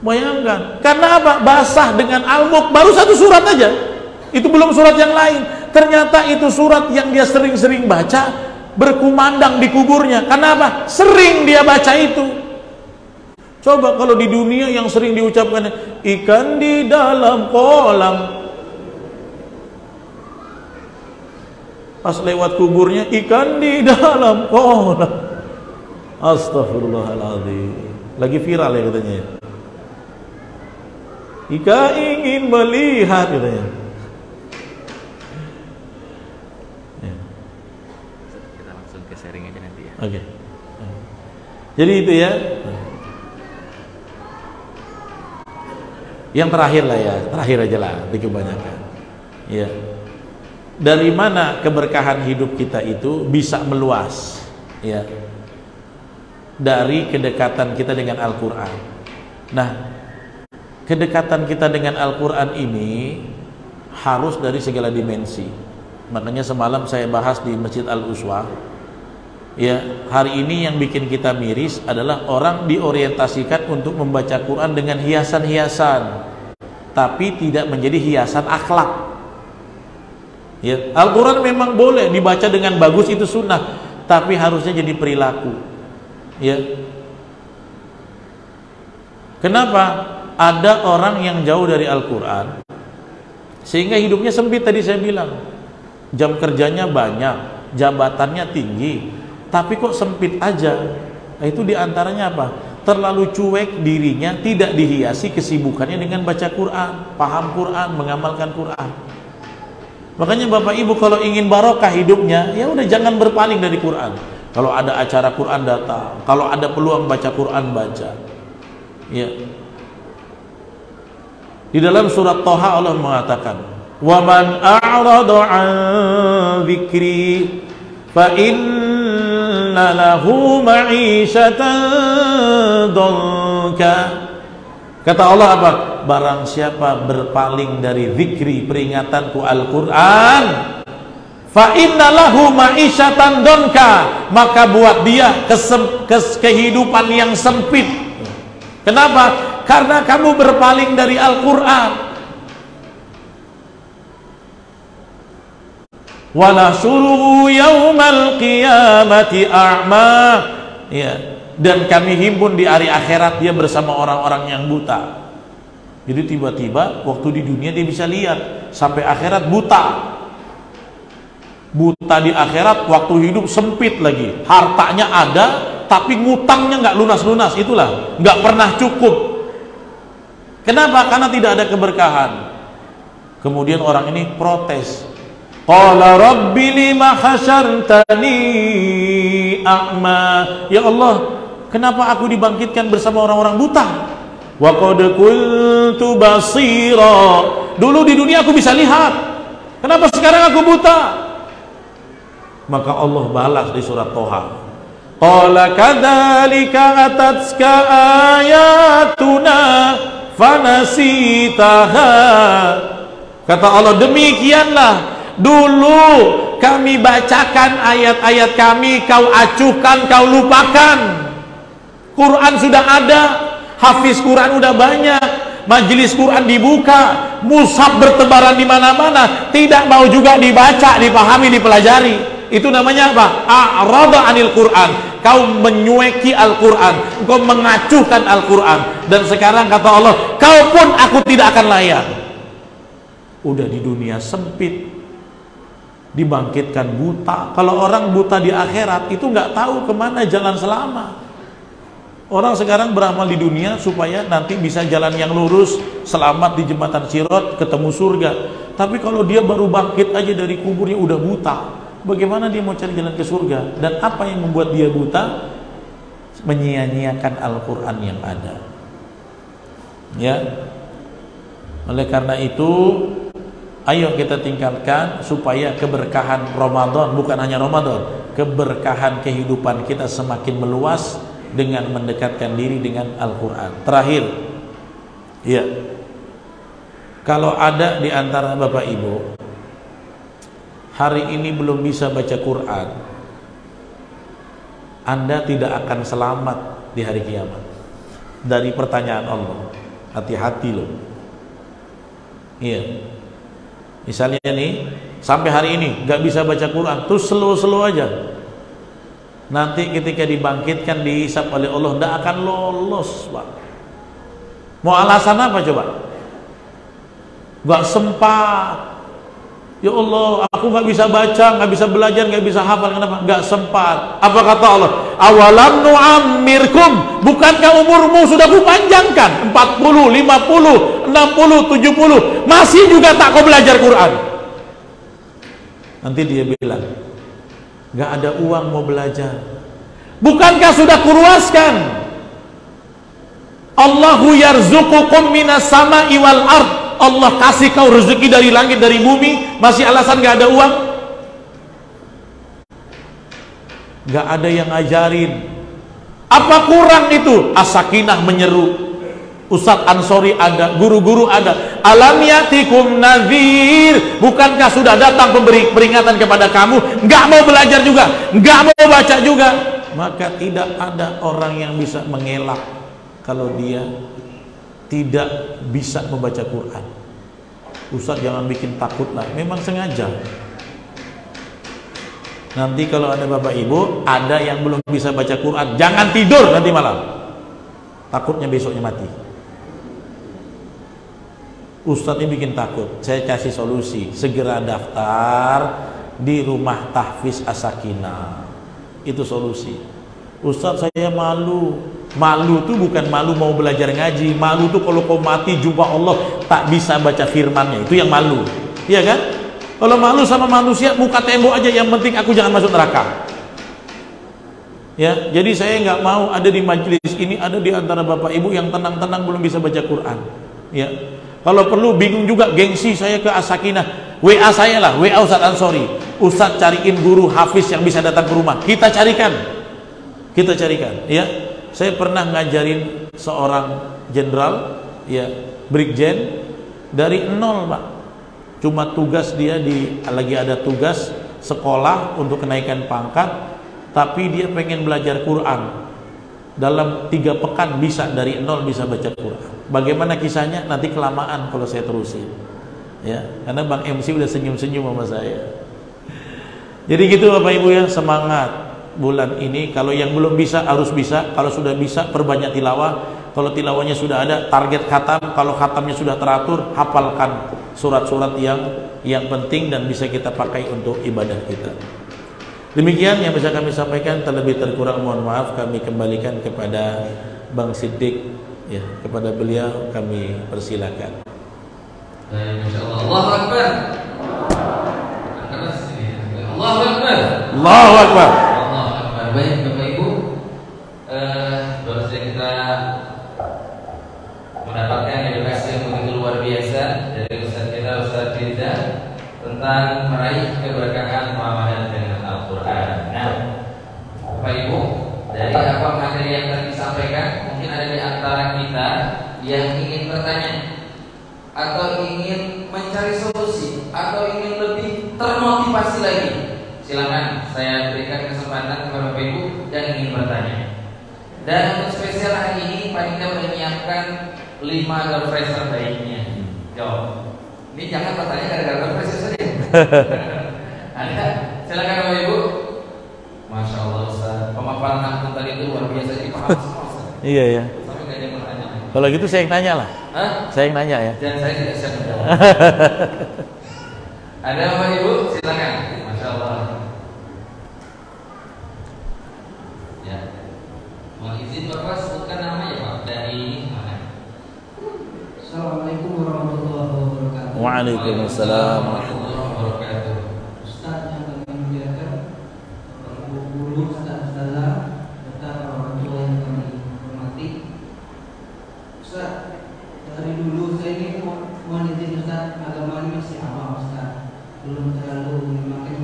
Bayangkan, karena apa? Basah dengan Al-Mulk, baru satu surat aja. Itu belum surat yang lain. Ternyata itu surat yang dia sering-sering baca, berkumandang di kuburnya. Kenapa? Sering dia baca itu. Coba kalau di dunia yang sering diucapkan, ikan di dalam kolam, pas lewat kuburnya, ikan di dalam kolam. Astagfirullahaladzim. Lagi viral ya katanya. Ika ingin melihat katanya. Oke. Jadi itu ya. Yang terakhir lah ya, terakhir aja lah, di kebanyakan. Ya. Dari mana keberkahan hidup kita itu bisa meluas? Ya. Dari kedekatan kita dengan Al-Qur'an. Nah, kedekatan kita dengan Al-Qur'an ini harus dari segala dimensi. Makanya semalam saya bahas di Masjid Al-Uswah. Ya, hari ini yang bikin kita miris adalah orang diorientasikan untuk membaca Quran dengan hiasan-hiasan, tapi tidak menjadi hiasan akhlak. Ya, Al-Quran memang boleh dibaca dengan bagus, itu sunnah, tapi harusnya jadi perilaku. Ya, kenapa? Ada orang yang jauh dari Al-Quran sehingga hidupnya sempit. Tadi saya bilang, jam kerjanya banyak, jabatannya tinggi, tapi kok sempit aja. Nah, itu diantaranya apa? Terlalu cuek dirinya, tidak dihiasi kesibukannya dengan baca Quran, paham Quran, mengamalkan Quran. Makanya Bapak Ibu kalau ingin barokah hidupnya, ya udah jangan berpaling dari Quran. Kalau ada acara Quran datang, kalau ada peluang baca Quran baca. Ya. Di dalam surat Thaha Allah mengatakan, "Wa man a'rada 'an dzikri fa inna inna lahu ma'isyatan dhanka. Kata Allah apa? Barang siapa berpaling dari zikri peringatanku Al-Quran, fa inna lahu ma'isyatan dhanka, maka buat dia kehidupan yang sempit. Kenapa? Karena kamu berpaling dari Al-Quran. Wa nahsyuruhu yaumal qiyamati a'ma. Ya, dan kami himpun di hari akhirat dia bersama orang-orang yang buta. Jadi tiba-tiba waktu di dunia dia bisa lihat, sampai akhirat buta. Buta di akhirat, waktu hidup sempit lagi. Hartanya ada, tapi ngutangnya nggak lunas-lunas. Itulah, nggak pernah cukup. Kenapa? Karena tidak ada keberkahan. Kemudian orang ini protes. Qala rabbi lima hasyartani a'ma. Ya Allah, kenapa aku dibangkitkan bersama orang-orang buta? Wa qad kuntu basira. Dulu di dunia aku bisa lihat. Kenapa sekarang aku buta? Maka Allah balas di surat Toha. Qala kadzalika atatska ayatuna fanasitaha. Kata Allah, demikianlah dulu kami bacakan ayat-ayat kami, kau acuhkan, kau lupakan. Quran sudah ada, hafiz Quran udah banyak, majelis Quran dibuka, mushaf bertebaran di mana-mana, tidak mau juga dibaca, dipahami, dipelajari. Itu namanya apa? A'rada 'anil Quran. Kau menyueki Al-Quran, kau mengacuhkan Al-Quran. Dan sekarang kata Allah, kau pun aku tidak akan layak. Udah di dunia sempit, dibangkitkan buta. Kalau orang buta di akhirat itu nggak tahu kemana jalan selamat. Orang sekarang beramal di dunia supaya nanti bisa jalan yang lurus, selamat di jembatan Sirat, ketemu surga. Tapi kalau dia baru bangkit aja dari kuburnya udah buta, bagaimana dia mau cari jalan ke surga? Dan apa yang membuat dia buta? Menyia-nyiakan Al-Quran yang ada. Ya, oleh karena itu, ayo kita tingkatkan supaya keberkahan Ramadan, bukan hanya Ramadan, keberkahan kehidupan kita semakin meluas dengan mendekatkan diri dengan Al-Quran. Terakhir, ya, kalau ada di antara Bapak Ibu hari ini belum bisa baca Quran, Anda tidak akan selamat di hari kiamat dari pertanyaan Allah. Hati-hati loh. Iya. Misalnya nih, sampai hari ini gak bisa baca Quran, terus slow-slow aja. Nanti ketika dibangkitkan, dihisap oleh Allah, gak akan lolos, Pak. Mau alasan apa coba? Gak sempat. Ya Allah, aku gak bisa baca, gak bisa belajar, gak bisa hafal. Kenapa? Gak sempat. Apa kata Allah? Awalam nu'ammirkum, bukankah umurmu sudah kupanjangkan 40, 50, 60, 70, masih juga tak kau belajar Quran? Nanti dia bilang, gak ada uang mau belajar. Bukankah sudah kuruaskan? Allahu yarzuqukum minas sama'i wal ard. Allah kasih kau rezeki dari langit, dari bumi, masih alasan gak ada uang? Gak ada yang ngajarin. Apa kurang itu? As-Sakinah menyeru. Ustadz Ansori ada, guru-guru ada. Alam yatikum nadhir, bukankah sudah datang pemberi peringatan kepada kamu? Gak mau belajar juga, gak mau baca juga. Maka tidak ada orang yang bisa mengelak kalau dia tidak bisa membaca Quran. Ustadz jangan bikin takut lah, memang sengaja. Nanti kalau ada Bapak Ibu ada yang belum bisa baca Quran, jangan tidur nanti malam, takutnya besoknya mati. Ustadz ini bikin takut. Saya kasih solusi, segera daftar di rumah tahfiz As-Sakinah. Itu solusi. Ustadz saya malu. Malu tuh bukan malu mau belajar ngaji, malu tuh kalau kau mati jumpa Allah tak bisa baca firman-Nya, itu yang malu. Iya kan? Kalau malu sama manusia muka tembok aja, yang penting aku jangan masuk neraka. Ya, jadi saya nggak mau ada di majelis ini, ada di antara Bapak Ibu yang tenang-tenang belum bisa baca Quran. Ya, kalau perlu bingung juga, gengsi saya ke As-Sakinah, WA saya lah, WA Ustadz Ansori, Ustadz cariin guru hafiz yang bisa datang ke rumah, kita carikan. Kita carikan, ya. Saya pernah ngajarin seorang jenderal, ya, brigjen dari nol, Pak. Cuma tugas dia lagi ada tugas sekolah untuk kenaikan pangkat, tapi dia pengen belajar Quran. Dalam 3 pekan bisa dari nol bisa baca Quran. Bagaimana kisahnya? Nanti kelamaan kalau saya terusin, ya. Karena Bang MC udah senyum-senyum sama saya. Jadi gitu Bapak Ibu ya, semangat. Bulan ini kalau yang belum bisa harus bisa, kalau sudah bisa perbanyak tilawah, kalau tilawahnya sudah ada target khatam, kalau khatamnya sudah teratur hafalkan surat-surat yang penting dan bisa kita pakai untuk ibadah kita. Demikian yang bisa kami sampaikan, terlebih terkurang mohon maaf, kami kembalikan kepada Bang Siddiq, ya, kepada beliau kami persilakan. Masyaallah. Allahu Akbar. Allahu Akbar. Allahu Akbar. Baik Bapak Ibu, baru saja kita mendapatkan edukasi yang begitu luar biasa dari Ustaz kita, Ustaz Firza, tentang meraih keberkahan Ramadan dengan Al-Quran. Nah, Bapak Ibu, dari apa materi yang tadi disampaikan, mungkin ada di antara kita yang ingin bertanya atau ingin mencari solusi atau ingin lebih termotivasi lagi. Silakan saya berikan kesempatan kepada Bapak Ibu yang ingin bertanya. Dan untuk spesial hari ini panitia menyiapkan 5 door prize terbaiknya. Jawab. Ini jangan bertanya gara-gara door prize saja. Ada? Silakan Bapak Ibu. Masya Allah Ustaz, pemaparan antum tadi itu luar biasa, dipahami semua Ustaz. Iya ya. Tapi nggak ada yang bertanya. Kalau gitu saya yang nanya lah. Hah? Saya yang nanya ya. Dan saya tidak siap menjawab. Ada Bapak Ibu? Silakan. Masya Allah. Ya. Mohon izin Bapak sebutkan nama ya Pak, dari mana? Assalamualaikum warahmatullahi wabarakatuh. Waalaikumsalam. Warahmatullahi wabarakatuh. Ustaz yang kami muliakan, guru, ustaz-ustazah, serta orang tua yang kami hormati. Ustaz, dari dulu saya ini mohon izin Ustaz, agama ini masih awam Ustaz, belum terlalu makin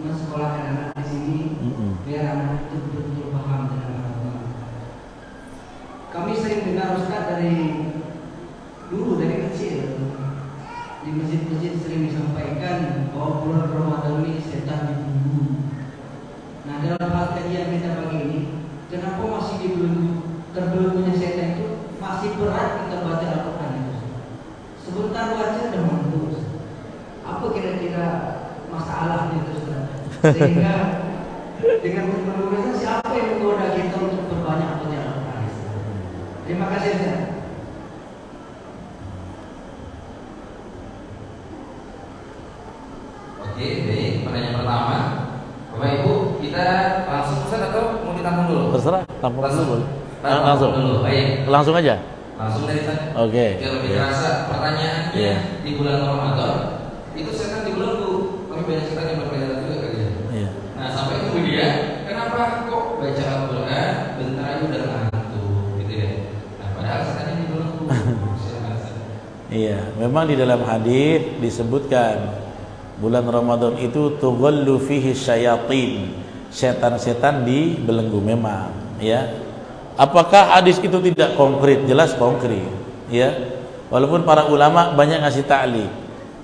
mensekolahkan anak di sini, biar anak itu betul-betul paham dengan agama. Kami sering dengar Ustaz dari dulu, dari kecil, di masjid-masjid sering disampaikan bahwa bulan Ramadan ini setan diburu. Nah, dalam hal kajian kita pagi ini, kenapa masih terbelenggunya setan itu masih berat kita baca Al-Quran itu? Sebentar baca dan mantul. Apa kira-kira masalahnya itu Ustaz? Sehingga dengan terbelenggunya siapa yang menggoda kita untuk berbanyak baca Al-Quran? Terima kasih Ustaz. Oke, baik. Pertanyaan pertama, Bapak Ibu, kita langsung Ustaz atau mau ditampung dulu? Terserah, tampung dulu boleh. Tampung Langsung. dulu. Baik. Langsung aja. Langsung dari Ustaz. Oke. Biar lebih Ya. terasa pertanyaannya Iya. di bulan Ramadan itu setan dibelenggu. Kami banyak setan yang berkaitan juga kali ya. Iya. Nah, sampai kemudian kenapa kok baca Al-Quran bentar aja udah ngantuk gitu ya. Nah, padahal setannya dibelenggu. Silakan Ustaz. Iya, memang di dalam hadis disebutkan bulan Ramadan itu tughallu fihi syayatin. Setan-setan dibelenggu memang, ya. Apakah hadis itu tidak konkret? Jelas konkret, ya. Walaupun para ulama banyak ngasih ta'liq.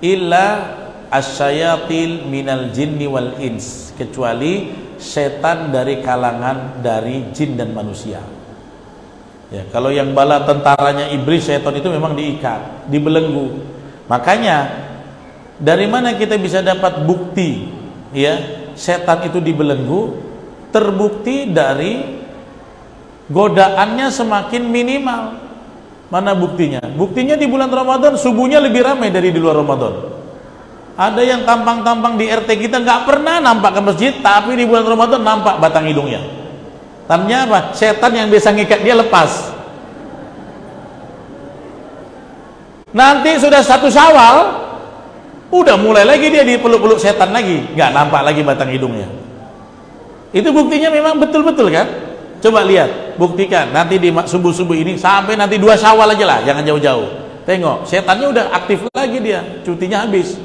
Illa asyayatil minal jinni wal ins, kecuali setan dari kalangan dari jin dan manusia. Ya, kalau yang bala tentaranya iblis, setan itu memang diikat, dibelenggu. Makanya dari mana kita bisa dapat bukti, ya, setan itu dibelenggu? Terbukti dari godaannya semakin minimal. Mana buktinya? Buktinya di bulan Ramadan subuhnya lebih ramai dari di luar Ramadan. Ada yang tampang-tampang di RT kita nggak pernah nampak ke masjid, tapi di bulan Ramadan nampak batang hidungnya. Tandanya apa? Setan yang biasa ngikat dia lepas. Nanti sudah 1 Syawal, udah mulai lagi dia dipeluk-peluk setan lagi, nggak nampak lagi batang hidungnya. Itu buktinya memang betul-betul kan? Coba lihat, buktikan nanti di subuh-subuh ini sampai nanti 2 Syawal aja lah, jangan jauh-jauh. Tengok, setannya udah aktif lagi dia, cutinya habis.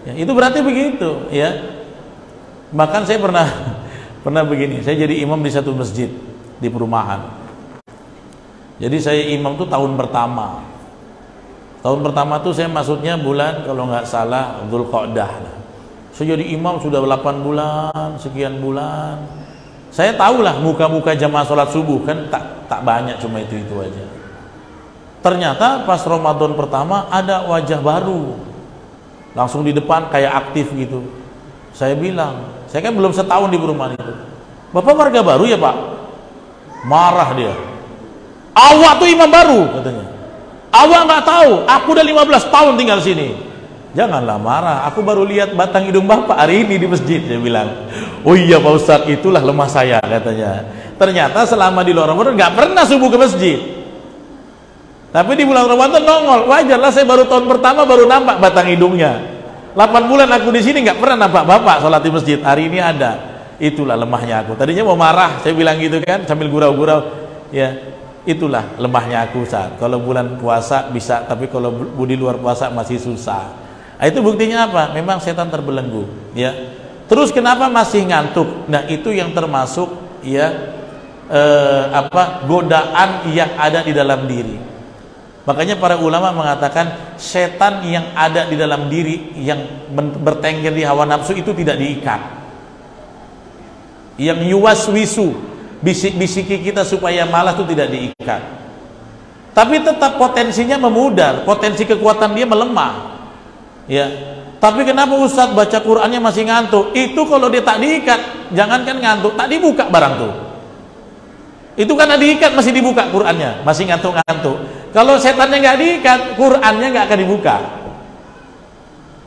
Ya, itu berarti begitu, ya. Bahkan saya Pernah begini, saya jadi imam di satu masjid di perumahan. Jadi saya imam tuh tahun pertama. Tahun pertama tuh saya masuknya bulan kalau nggak salah Dzulqa'dah. Saya jadi imam sudah 8 bulan, sekian bulan. Saya tahulah muka-muka jamaah sholat subuh kan tak banyak, cuma itu aja. Ternyata pas Ramadan pertama ada wajah baru. Langsung di depan kayak aktif gitu. Saya bilang, saya kan belum setahun di perumahan itu. Bapak warga baru ya Pak? Marah dia. Awak tuh imam baru katanya. Awak nggak tahu, aku udah 15 tahun tinggal sini. Janganlah marah, aku baru lihat batang hidung Bapak hari ini di masjid. Dia bilang, oh iya Pak Ustadz, itulah lemah saya katanya. Ternyata selama di luar Ramadan nggak pernah subuh ke masjid. Tapi di bulan Ramadan nongol. Wajarlah, saya baru tahun pertama baru nampak batang hidungnya. 8 bulan aku di sini nggak pernah nampak Bapak sholat di masjid. Hari ini ada. Itulah lemahnya aku. Tadinya mau marah, saya bilang gitu kan sambil gurau-gurau. Ya, itulah lemahnya aku saat. Kalau bulan puasa bisa, tapi kalau di luar puasa masih susah. Nah, itu buktinya apa? Memang setan terbelenggu. Ya. Terus kenapa masih ngantuk? Nah, itu yang termasuk ya godaan yang ada di dalam diri. Makanya para ulama mengatakan setan yang ada di dalam diri yang bertengger di hawa nafsu itu tidak diikat. Yang yuwaswisu, bisik-bisiki kita supaya malas itu tidak diikat. Tapi tetap potensinya memudar, potensi kekuatan dia melemah. Ya. Tapi kenapa Ustadz baca Qur'annya masih ngantuk? Itu kalau dia tak diikat, jangankan ngantuk, tak dibuka barang tuh. Itu karena diikat masih dibuka Qur'annya, masih ngantuk-ngantuk. Kalau setannya nggak diikat, Qur'annya nggak akan dibuka.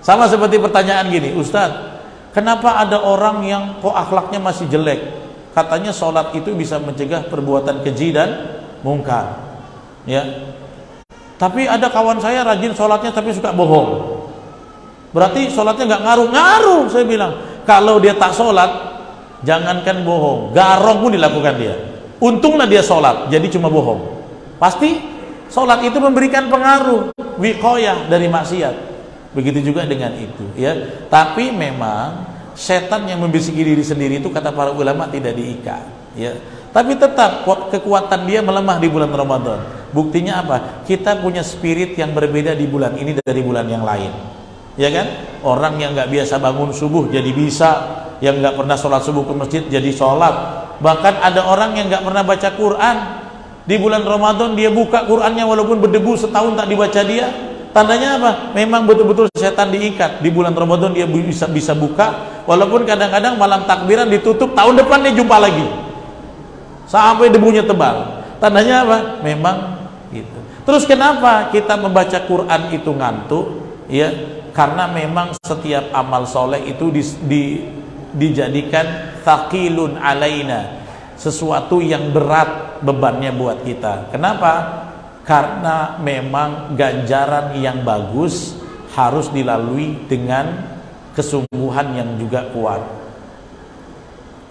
Sama seperti pertanyaan gini, Ustadz, kenapa ada orang yang kok akhlaknya masih jelek? Katanya sholat itu bisa mencegah perbuatan keji dan mungkar. Ya. Tapi ada kawan saya rajin sholatnya tapi suka bohong. Berarti sholatnya nggak ngaruh-ngaruh. Saya bilang, kalau dia tak sholat, jangankan bohong, garong pun dilakukan dia. Untunglah dia sholat, jadi cuma bohong. Pasti sholat itu memberikan pengaruh wiqayah dari maksiat. Begitu juga dengan itu, ya. Tapi memang setan yang membisiki diri sendiri itu kata para ulama tidak diikat, ya. Tapi tetap kekuatan dia melemah di bulan Ramadan. Buktinya apa? Kita punya spirit yang berbeda di bulan ini dari bulan yang lain, ya kan? Orang yang nggak biasa bangun subuh jadi bisa, yang nggak pernah sholat subuh ke masjid jadi sholat. Bahkan ada orang yang nggak pernah baca Quran, di bulan Ramadan dia buka Qurannya walaupun berdebu setahun tak dibaca dia. Tandanya apa? Memang betul-betul setan diikat. Di bulan Ramadan dia bisa buka, walaupun kadang-kadang malam takbiran ditutup, tahun depan dia jumpa lagi sampai debunya tebal. Tandanya apa? Memang gitu. Terus kenapa kita membaca Quran itu ngantuk? Ya, karena memang setiap amal soleh itu dijadikan thaqilun alaina, sesuatu yang berat bebannya buat kita. Kenapa? Karena memang ganjaran yang bagus harus dilalui dengan kesungguhan yang juga kuat.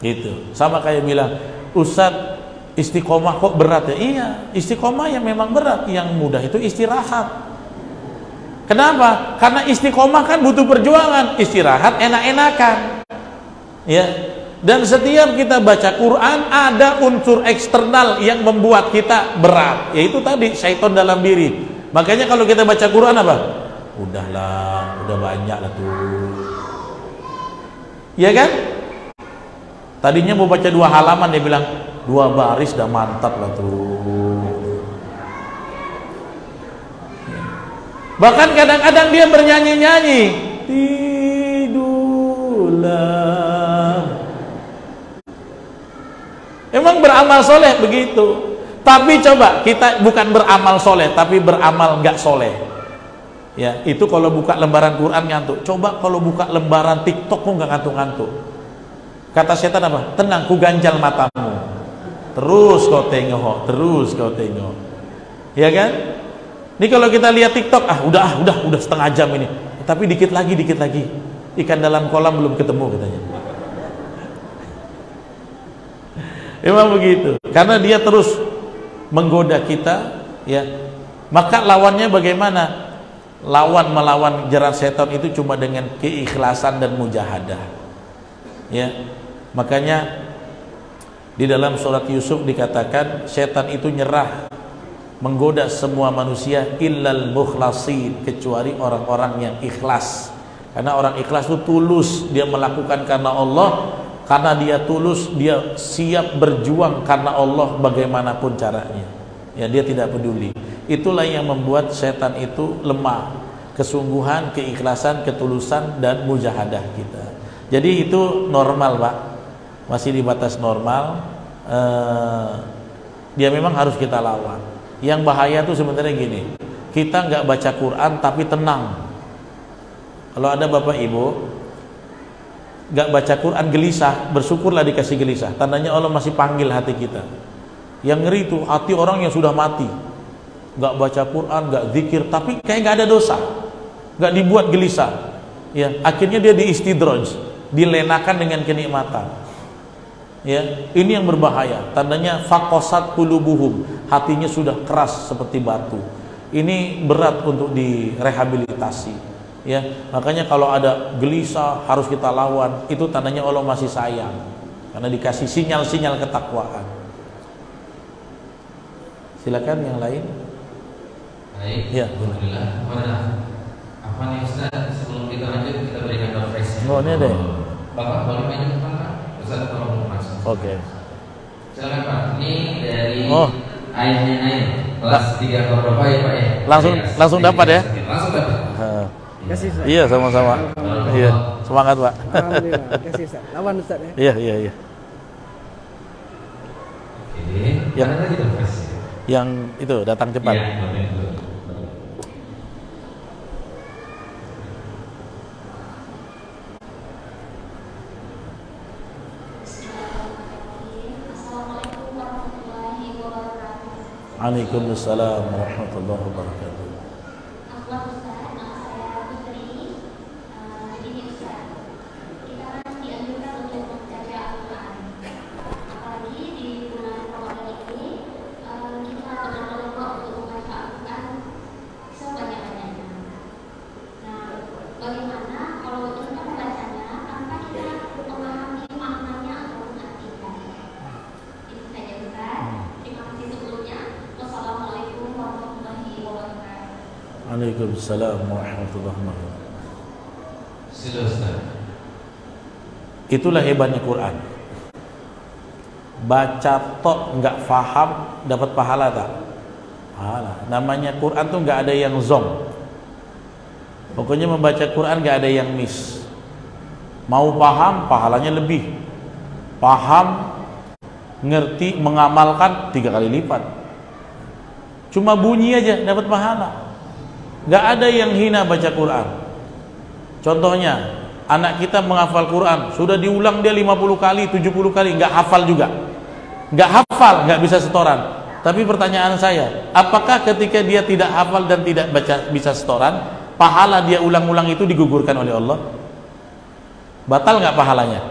Gitu. Sama kayak bilang, Ustadz, istiqomah kok berat ya? Iya, istiqomah yang memang berat. Yang mudah itu istirahat. Kenapa? Karena istiqomah kan butuh perjuangan, istirahat enak-enakan. Ya. Dan setiap kita baca Quran ada unsur eksternal yang membuat kita berat, yaitu tadi syaitan dalam diri. Makanya kalau kita baca Quran apa? Udahlah, udah banyak lah tuh. Ya kan? Tadinya mau baca 2 halaman, dia bilang 2 baris udah mantap lah tuh. Bahkan kadang-kadang dia bernyanyi-nyanyi, tidurlah. Emang beramal soleh begitu. Tapi coba kita bukan beramal soleh, tapi beramal nggak soleh. Ya, itu kalau buka lembaran Quran ngantuk. Coba kalau buka lembaran TikTok kok nggak ngantuk-ngantuk. Kata setan apa? Tenang, ku ganjal matamu. Terus kau tengok, terus kau tengok. Ya kan? Ini kalau kita lihat TikTok, udah setengah jam ini. Tapi dikit lagi. Ikan dalam kolam belum ketemu katanya. Memang begitu. Karena dia terus menggoda kita, ya. Maka lawannya bagaimana? Melawan jerat setan itu cuma dengan keikhlasan dan mujahadah. Ya. Makanya Di dalam surat Yusuf dikatakan setan itu nyerah menggoda semua manusia illal mukhlasin, kecuali orang-orang yang ikhlas. Karena orang ikhlas itu tulus, dia melakukan karena Allah, karena dia tulus, dia siap berjuang karena Allah bagaimanapun caranya. Ya, dia tidak peduli. Itulah yang membuat setan itu lemah. Kesungguhan, keikhlasan, ketulusan dan mujahadah kita. Jadi itu normal, Pak. Masih di batas normal. Dia memang harus kita lawan. Yang bahaya tuh sebenarnya gini, kita nggak baca Quran tapi tenang. Kalau ada bapak ibu nggak baca Quran gelisah, bersyukurlah dikasih gelisah. Tandanya Allah masih panggil hati kita. Yang ngeri tuh hati orang yang sudah mati, nggak baca Quran, nggak zikir, tapi kayak nggak ada dosa, nggak dibuat gelisah. Ya, akhirnya dia diistidraj, dilenakan dengan kenikmatan. Ya, ini yang berbahaya. Tandanya faqasat qulubuhum, hatinya sudah keras seperti batu. Ini berat untuk direhabilitasi. Ya, makanya kalau ada gelisah harus kita lawan. Itu tandanya Allah masih sayang, karena dikasih sinyal-sinyal ketakwaan. Silakan yang lain. Baik. Ya, alhamdulillah. Apa nih Ustaz? Sebelum kita lanjut kita berikan refresh. Oh, ini ada. Bapak boleh maju ke depan, Pak? Ustaz tolong masuk. Oke. Silakan Pak. Ini dari Oh. ayahnya Naim, kelas 3 berapa ya Pak ya? Langsung dapat ya? Langsung dapat. Kasih Ustaz. Iya, sama-sama. Iya, semangat Pak. Alhamdulillah. Kasih Ustaz. Lawan Ustaz ya. Iya, iya, iya. Oke. Yang- Ada lagi refresh. Yang itu datang cepat. Iya, betul. Waalaikumsalam warahmatullahi wabarakatuh. Waalaikumsalam warahmatullahi wabarakatuh. Silakan. Itulah hebatnya Quran. Baca tok nggak faham dapat pahala tak? Pahala. Namanya Quran tuh nggak ada yang zong. Pokoknya membaca Quran nggak ada yang miss. Mau paham pahalanya lebih. Paham, ngerti, mengamalkan 3 kali lipat. Cuma bunyi aja dapat pahala. Nggak ada yang hina baca Quran. Contohnya, anak kita menghafal Quran, sudah diulang dia 50 kali, 70 kali, nggak hafal juga. Nggak hafal, nggak bisa setoran. Tapi pertanyaan saya, apakah ketika dia tidak hafal dan tidak bisa setoran, pahala dia ulang-ulang itu digugurkan oleh Allah? Batal nggak pahalanya?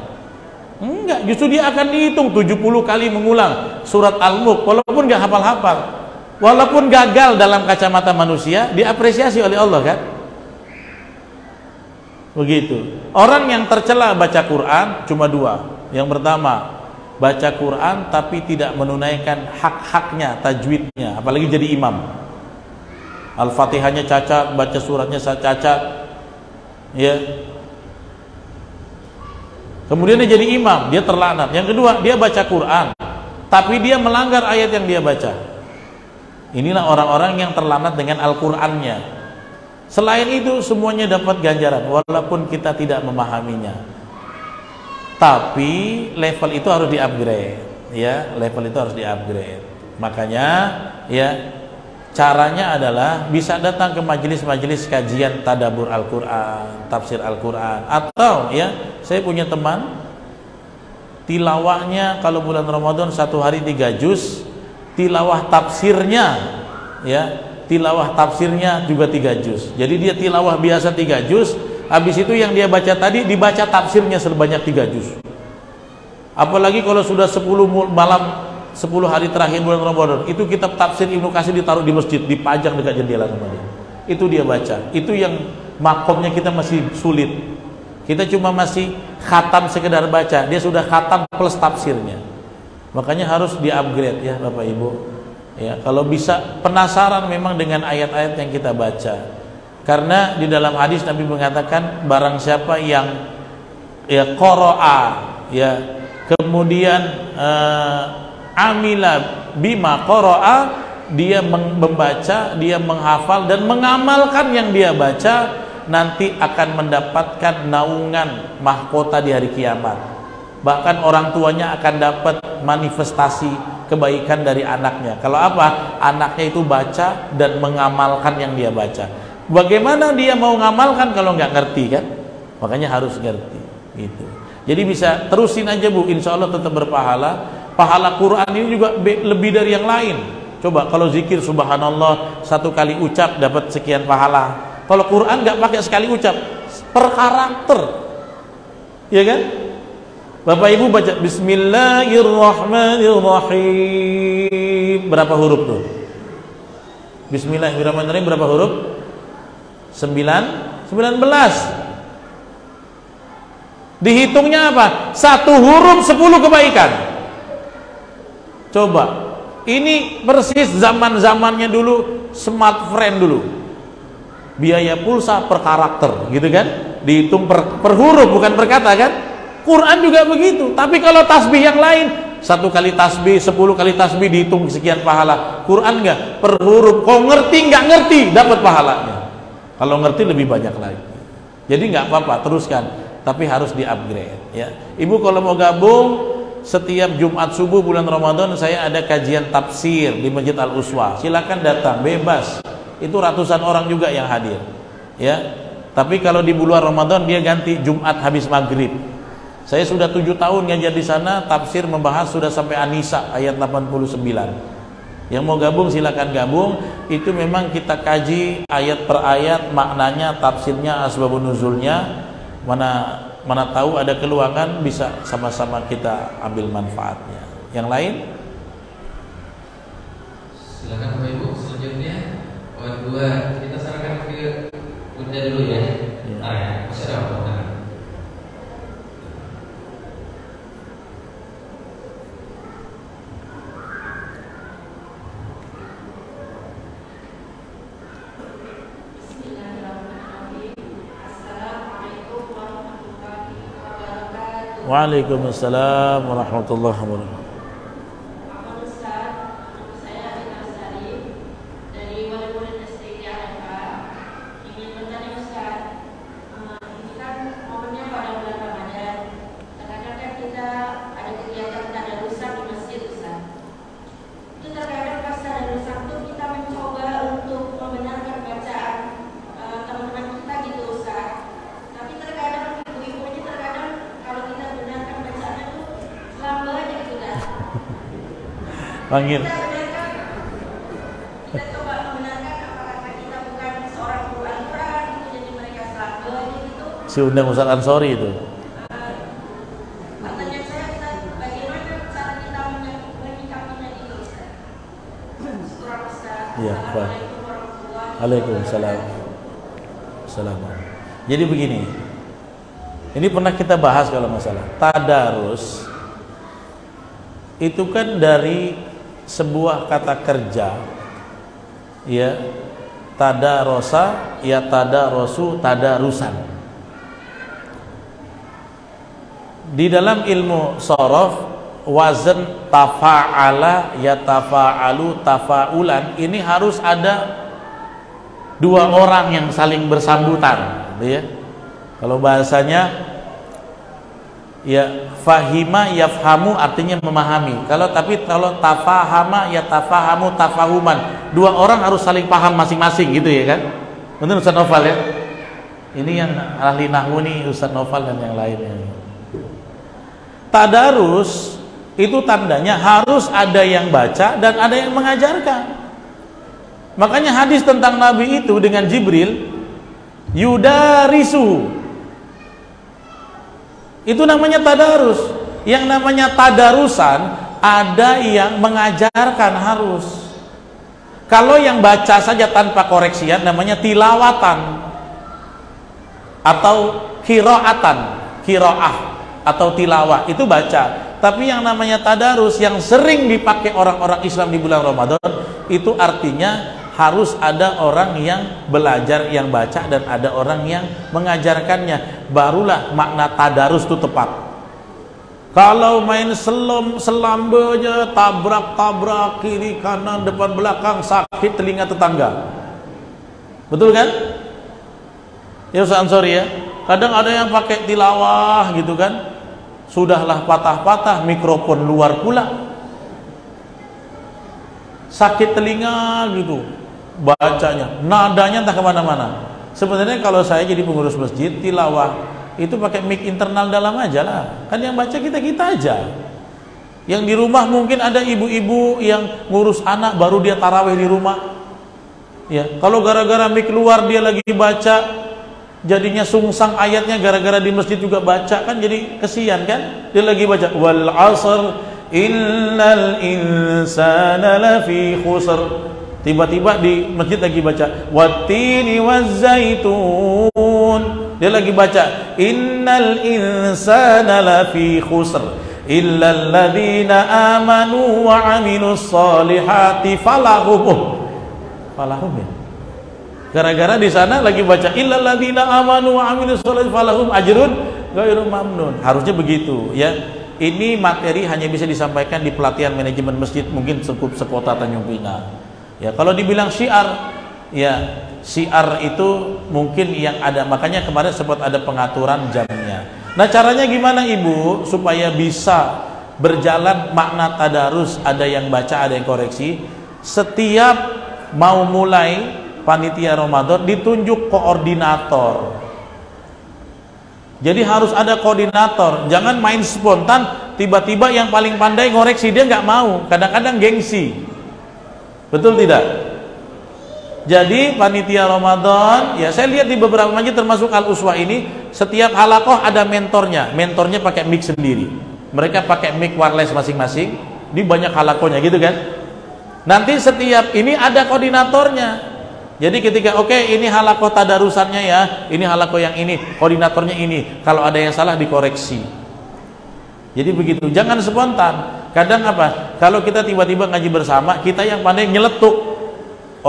Enggak, justru dia akan dihitung 70 kali mengulang surat Al-Mulk, walaupun nggak hafal-hafal. Walaupun gagal dalam kacamata manusia, diapresiasi oleh Allah kan? Begitu. Orang yang tercela baca Quran cuma 2. Yang pertama, baca Quran tapi tidak menunaikan hak-haknya, tajwidnya, apalagi jadi imam. Al-Fatihahnya cacat, baca suratnya cacat. Ya. Kemudian dia jadi imam, dia terlaknat. Yang kedua, dia baca Quran tapi dia melanggar ayat yang dia baca. Inilah orang-orang yang terlaknat dengan Al-Qur'annya. Selain itu semuanya dapat ganjaran walaupun kita tidak memahaminya. Tapi level itu harus di-upgrade, ya, level itu harus di-upgrade. Makanya ya caranya adalah bisa datang ke majelis-majelis kajian tadabbur Al-Qur'an, tafsir Al-Qur'an, atau ya, saya punya teman tilawahnya kalau bulan Ramadan 1 hari 3 juz, tilawah tafsirnya ya, tilawah tafsirnya juga 3 juz. Jadi dia tilawah biasa 3 juz, habis itu yang dia baca tadi dibaca tafsirnya sebanyak 3 juz. Apalagi kalau sudah 10 malam 10 hari terakhir bulan Ramadan, itu kitab tafsir Ibnu Katsir ditaruh di masjid, dipajang dekat jendela sama dia. Itu dia baca. Itu yang makomnya kita masih sulit. Kita cuma masih khatam sekedar baca, dia sudah khatam plus tafsirnya. Makanya harus di-upgrade ya Bapak Ibu. Ya, kalau bisa penasaran memang dengan ayat-ayat yang kita baca. Karena di dalam hadis Nabi mengatakan barang siapa yang ya qara'a ya kemudian amila bima qara'a, dia membaca, dia menghafal dan mengamalkan yang dia baca, nanti akan mendapatkan naungan mahkota di hari kiamat. Bahkan orang tuanya akan dapat manifestasi kebaikan dari anaknya. Kalau apa? Anaknya itu baca dan mengamalkan yang dia baca. Bagaimana dia mau ngamalkan kalau nggak ngerti kan? Makanya harus ngerti gitu. Jadi bisa terusin aja Bu, insya Allah tetap berpahala. Pahala Quran ini juga lebih dari yang lain. Coba kalau zikir subhanallah 1 kali ucap dapat sekian pahala. Kalau Quran nggak pakai sekali ucap, per karakter, ya kan? Bapak Ibu baca Bismillahirrahmanirrahim, berapa huruf tuh? Bismillahirrahmanirrahim berapa huruf? 19. Dihitungnya apa? 1 huruf 10 kebaikan. Coba, ini persis zaman-zamannya dulu smartphone dulu. Biaya pulsa per karakter, gitu kan? Dihitung per huruf bukan per kata kan? Quran juga begitu. Tapi kalau tasbih yang lain, 1 kali tasbih, 10 kali tasbih dihitung sekian pahala. Quran enggak, per huruf. Kau ngerti nggak ngerti dapat pahalanya. Kalau ngerti lebih banyak lagi. Jadi nggak apa-apa, teruskan. Tapi harus di-upgrade ya. Ibu kalau mau gabung, setiap Jumat subuh bulan Ramadan saya ada kajian tafsir di Masjid Al-Uswa. Silakan datang, bebas. Itu ratusan orang juga yang hadir. Ya. Tapi kalau di bulan Ramadan dia ganti Jumat habis maghrib. Saya sudah 7 tahun ngajar di sana, tafsir membahas sudah sampai An-Nisa ayat 89. Yang mau gabung silakan gabung. Itu memang kita kaji ayat per ayat, maknanya, tafsirnya, asbabun nuzulnya. Mana tahu ada keluangan, bisa sama-sama kita ambil manfaatnya. Yang lain? Silakan Bapak Ibu. Selanjutnya poin 2 kita sarankan ke Bunda dulu ya. Ya. Masih ada apa? Waalaikumsalam warahmatullahi wabarakatuh. Panggil. Si undang Ustaz Ansori itu. Ya, Pak. Waalaikumsalam. Assalamualaikum. Jadi begini. Ini pernah kita bahas kalau masalah tadarus. Itu kan dari sebuah kata kerja, ya, tadarosa, ya tadarosu, tadarusan. Di dalam ilmu shorof, wazan tafa'ala, ya tafa'alu, tafa'ulan, ini harus ada 2 orang yang saling bersambutan, ya. Kalau bahasanya, ya fahima yafhamu artinya memahami. Kalau tafahama ya tafahamu tafahuman. 2 orang harus saling paham masing-masing gitu ya kan? Benar Ustaz Noval ya? Ini yang ahli nahwu nih Ustaz Noval dan yang lainnya. Tadarus itu tandanya harus ada yang baca dan ada yang mengajarkan. Makanya hadis tentang Nabi itu dengan Jibril, yudarisu. Itu namanya tadarus. Yang namanya tadarusan, ada yang mengajarkan harus. Kalau yang baca saja tanpa koreksian namanya tilawatan atau qiraatan, qiraah atau tilawah, itu baca. Tapi yang namanya tadarus yang sering dipakai orang-orang Islam di bulan Ramadan, itu artinya harus ada orang yang belajar, yang baca, dan ada orang yang mengajarkannya. Barulah makna tadarus itu tepat. Kalau main selambe aja, tabrak-tabrak kiri kanan depan belakang, sakit telinga tetangga. Betul kan? Ya Ustaz Ansori ya. Kadang ada yang pakai tilawah gitu kan. Sudahlah patah-patah, mikrofon luar pula, sakit telinga gitu bacanya, nadanya entah kemana-mana. Sebenarnya kalau saya jadi pengurus masjid, tilawah itu pakai mic internal dalam aja lah, kan yang baca kita aja. Yang di rumah mungkin ada ibu-ibu yang ngurus anak, baru dia tarawih di rumah ya, kalau gara-gara mic luar dia lagi baca, jadinya sungsang ayatnya, gara-gara di masjid juga baca, kan jadi kesian kan, dia lagi baca wal asr innal insana lafi khusr, tiba-tiba di masjid lagi baca wattini wazzaitun, dia lagi baca innal insana lafi khusr illal ladzina amanu wa amilus solihati falahum ya. Gara-gara di sana lagi baca illal ladzina amanu wa amilus solihati falahum ajrun ghairu mamnun. Harusnya begitu ya. Ini materi hanya bisa disampaikan di pelatihan manajemen masjid, mungkin cukup sekota Tanjung Pinang. Ya, kalau dibilang syiar, ya syiar itu mungkin yang ada, makanya kemarin sempat ada pengaturan jamnya. Nah, caranya gimana Ibu supaya bisa berjalan makna tadarus, ada yang baca, ada yang koreksi. Setiap mau mulai panitia Ramadan ditunjuk koordinator. Jadi harus ada koordinator. Jangan main spontan, tiba-tiba yang paling pandai ngoreksi, dia nggak mau. Kadang-kadang gengsi. Betul tidak? Jadi panitia Ramadan, ya saya lihat di beberapa masjid termasuk Al-Uswah ini, setiap halakoh ada mentornya. Mentornya pakai mic sendiri. Mereka pakai mic wireless masing-masing. Di banyak halakohnya gitu kan. Nanti setiap ini ada koordinatornya. Jadi ketika oke, ini halakoh tadarusannya ya, ini halakoh yang ini, koordinatornya ini. Kalau ada yang salah dikoreksi. Jadi begitu, jangan spontan. Kadang apa? Kalau kita tiba-tiba ngaji bersama, kita yang pandai nyeletuk,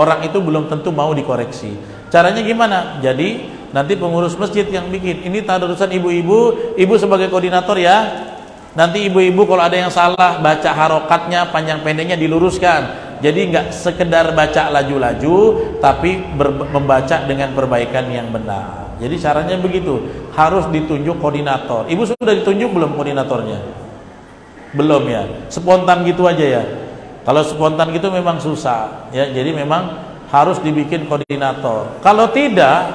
orang itu belum tentu mau dikoreksi. Caranya gimana? Jadi nanti pengurus masjid yang bikin. Ini tadarusan ibu-ibu, ibu sebagai koordinator ya. Nanti ibu-ibu kalau ada yang salah, baca harokatnya, panjang pendeknya diluruskan. Jadi nggak sekedar baca laju-laju, tapi membaca dengan perbaikan yang benar. Jadi caranya begitu, harus ditunjuk koordinator. Ibu sudah ditunjuk belum koordinatornya? Belum ya, spontan gitu aja ya. Kalau spontan gitu memang susah ya. Jadi memang harus dibikin koordinator. Kalau tidak,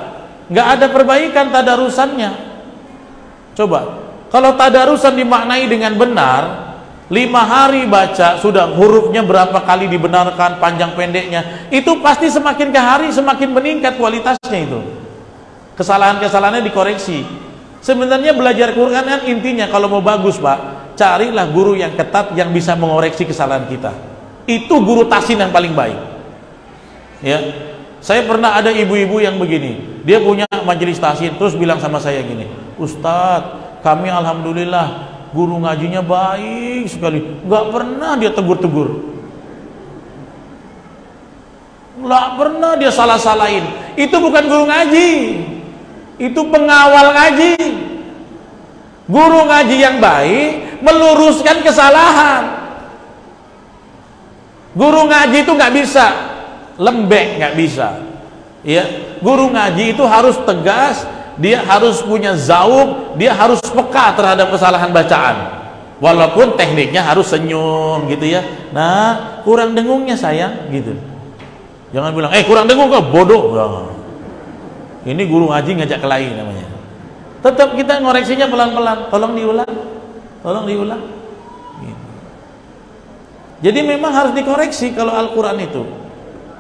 nggak ada perbaikan tadarusannya. Coba, kalau tadarusan dimaknai dengan benar, 5 hari baca, sudah hurufnya berapa kali dibenarkan, panjang pendeknya, itu pasti semakin ke hari semakin meningkat kualitasnya itu. Kesalahan-kesalahannya dikoreksi. Sebenarnya belajar Quran kan intinya kalau mau bagus Pak, carilah guru yang ketat yang bisa mengoreksi kesalahan kita. Itu guru tahsin yang paling baik. Ya, saya pernah ada ibu-ibu yang begini, dia punya majelis tahsin, terus bilang sama saya gini, Ustadz, kami alhamdulillah guru ngajinya baik sekali, nggak pernah dia tegur-tegur, nggak pernah dia salah-salahin. Itu bukan guru ngaji, itu pengawal ngaji. Guru ngaji yang baik meluruskan kesalahan. Guru ngaji itu nggak bisa lembek, nggak bisa ya. Guru ngaji itu harus tegas, dia harus punya zauk, dia harus peka terhadap kesalahan bacaan, walaupun tekniknya harus senyum gitu ya. Nah, kurang dengungnya sayang gitu. Jangan bilang kurang dengung kok, bodoh. Nah, ini guru ngaji ngajak kelahi namanya. Tetap kita ngoreksinya pelan-pelan, tolong diulang, tolong diulang gitu. Jadi memang harus dikoreksi kalau Al-Quran itu